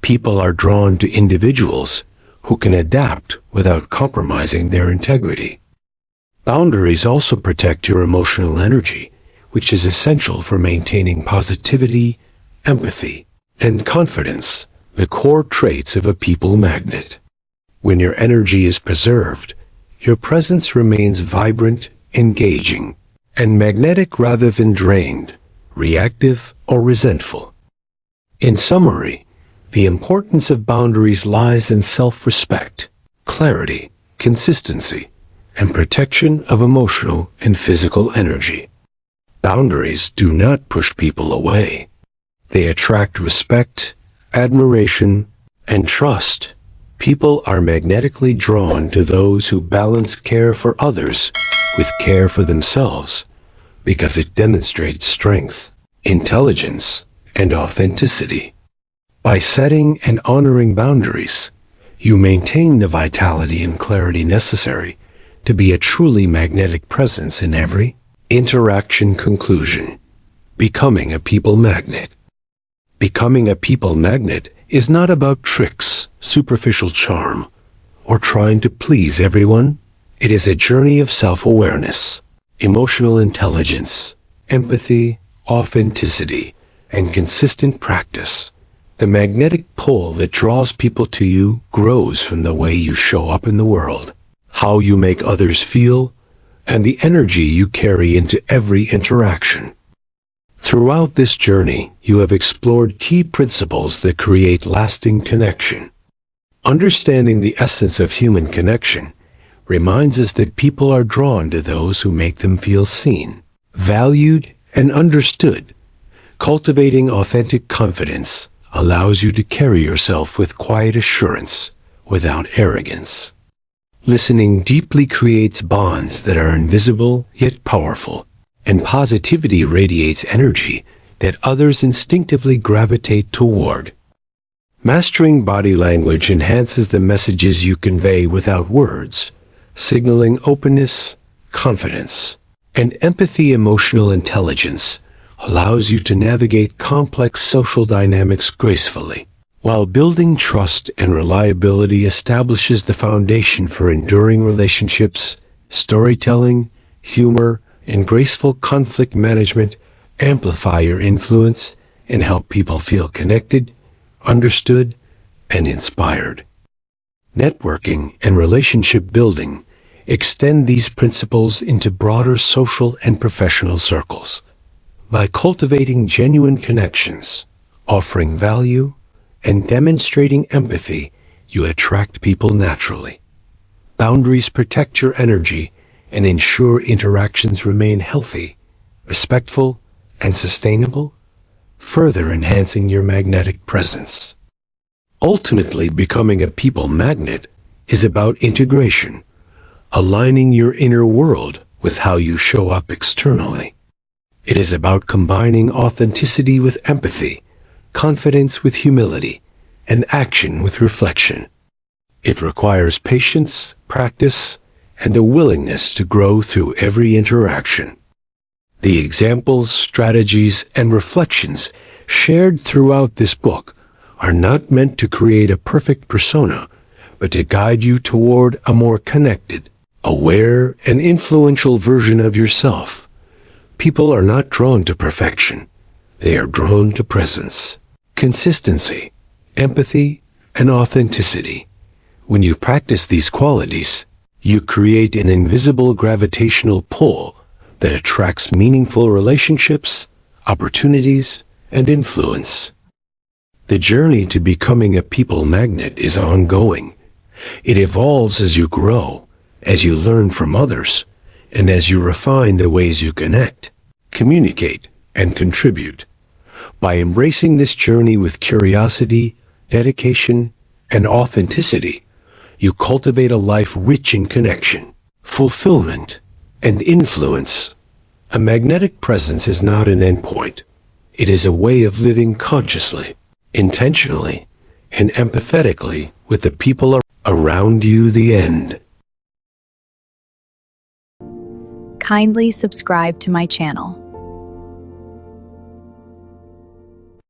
People are drawn to individuals who can adapt without compromising their integrity. Boundaries also protect your emotional energy, which is essential for maintaining positivity, empathy, and confidence, the core traits of a people magnet. When your energy is preserved, your presence remains vibrant, engaging, and magnetic rather than drained, reactive, or resentful. In summary, the importance of boundaries lies in self-respect, clarity, consistency, and protection of emotional and physical energy. Boundaries do not push people away. They attract respect, admiration, and trust. People are magnetically drawn to those who balance care for others with care for themselves because it demonstrates strength, intelligence, and authenticity. By setting and honoring boundaries, you maintain the vitality and clarity necessary to be a truly magnetic presence in every interaction. Conclusion: becoming a people magnet. Becoming a people magnet is not about tricks, superficial charm, or trying to please everyone. It is a journey of self-awareness, emotional intelligence, empathy, authenticity, and consistent practice. The magnetic pull that draws people to you grows from the way you show up in the world, how you make others feel, and the energy you carry into every interaction. Throughout this journey, you have explored key principles that create lasting connection. Understanding the essence of human connection reminds us that people are drawn to those who make them feel seen, valued, and understood. Cultivating authentic confidence allows you to carry yourself with quiet assurance without arrogance. Listening deeply creates bonds that are invisible yet powerful, and positivity radiates energy that others instinctively gravitate toward. Mastering body language enhances the messages you convey without words, signaling openness, confidence, and empathy. Emotional intelligence allows you to navigate complex social dynamics gracefully, while building trust and reliability establishes the foundation for enduring relationships. Storytelling, humor, and graceful conflict management amplify your influence and help people feel connected, understood, and inspired. Networking and relationship building extend these principles into broader social and professional circles. By cultivating genuine connections, offering value, and demonstrating empathy, you attract people naturally. Boundaries protect your energy and ensure interactions remain healthy, respectful, and sustainable, further enhancing your magnetic presence. Ultimately, becoming a people magnet is about integration, aligning your inner world with how you show up externally. It is about combining authenticity with empathy, confidence with humility, and action with reflection. It requires patience, practice, and a willingness to grow through every interaction. The examples, strategies, and reflections shared throughout this book are not meant to create a perfect persona, but to guide you toward a more connected, aware, and influential version of yourself. People are not drawn to perfection. They are drawn to presence, consistency, empathy, and authenticity. When you practice these qualities, you create an invisible gravitational pull that attracts meaningful relationships, opportunities, and influence. The journey to becoming a people magnet is ongoing. It evolves as you grow, as you learn from others, and as you refine the ways you connect, communicate, and contribute. By embracing this journey with curiosity, dedication, and authenticity, you cultivate a life rich in connection, fulfillment, and influence. A magnetic presence is not an endpoint. It is a way of living consciously, intentionally, and empathetically with the people around you. The end. Kindly subscribe to my channel.